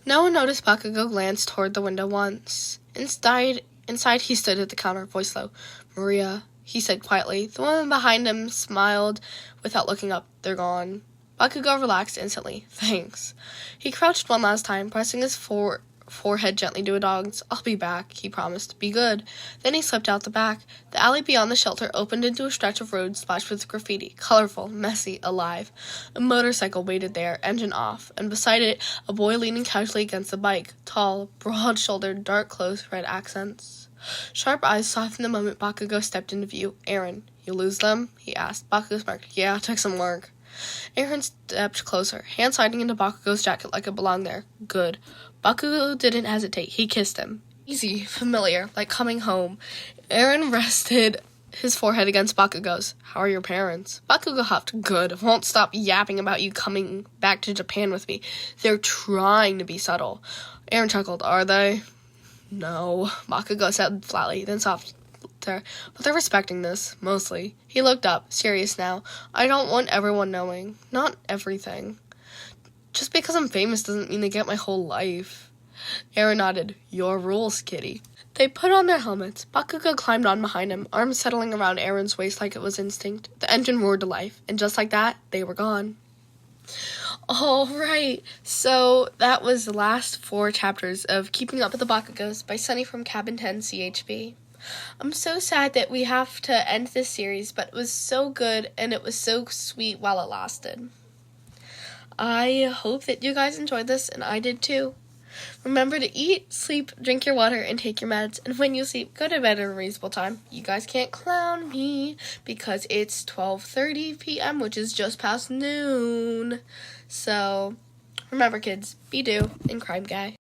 Speaker 1: No one noticed Bakugo glance toward the window once. Inside he stood at the counter, voice low. "Maria," he said quietly. The woman behind him smiled without looking up. "They're gone." Bakugo relaxed instantly. "Thanks." He crouched one last time, pressing his forehead gently to a dog's. "I'll be back," he promised. "Be good." Then he slipped out the back. The alley beyond the shelter opened into a stretch of road splashed with graffiti, colorful, messy, alive. A motorcycle waited there, engine off, and beside it, a boy leaning casually against the bike, tall, broad-shouldered, dark clothes, red accents. Sharp eyes softened the moment Bakugo stepped into view. "Aaron, you lose them?" he asked. Bakugo smirked. "Yeah, took some work." Aaron stepped closer, hand sliding into Bakugo's jacket like it belonged there. "Good." Bakugo didn't hesitate. He kissed him. Easy, familiar, like coming home. Aaron rested his forehead against Bakugo's. "How are your parents?" Bakugo huffed. "Good. Won't stop yapping about you coming back to Japan with me. They're trying to be subtle." Aaron chuckled. "Are they?" "No," Bakugo said flatly, then softened. "But they're respecting this, mostly." He looked up, serious now. "I don't want everyone knowing. Not everything. Just because I'm famous doesn't mean they get my whole life." Aaron nodded. "Your rules, kitty." They put on their helmets. Bakugo climbed on behind him, arms settling around Aaron's waist like it was instinct. The engine roared to life, and just like that, they were gone. All right, so that was the last 4 chapters of Keeping Up with the Bakugous by Sunny from Cabin 10 CHB. I'm so sad that we have to end this series, but it was so good and it was so sweet while it lasted. I hope that you guys enjoyed this, and I did too. Remember to eat, sleep, drink your water, and take your meds. And when you sleep, go to bed at a reasonable time. You guys can't clown me because it's 12:30 p.m., which is just past noon. So, remember kids, be due and crime guy.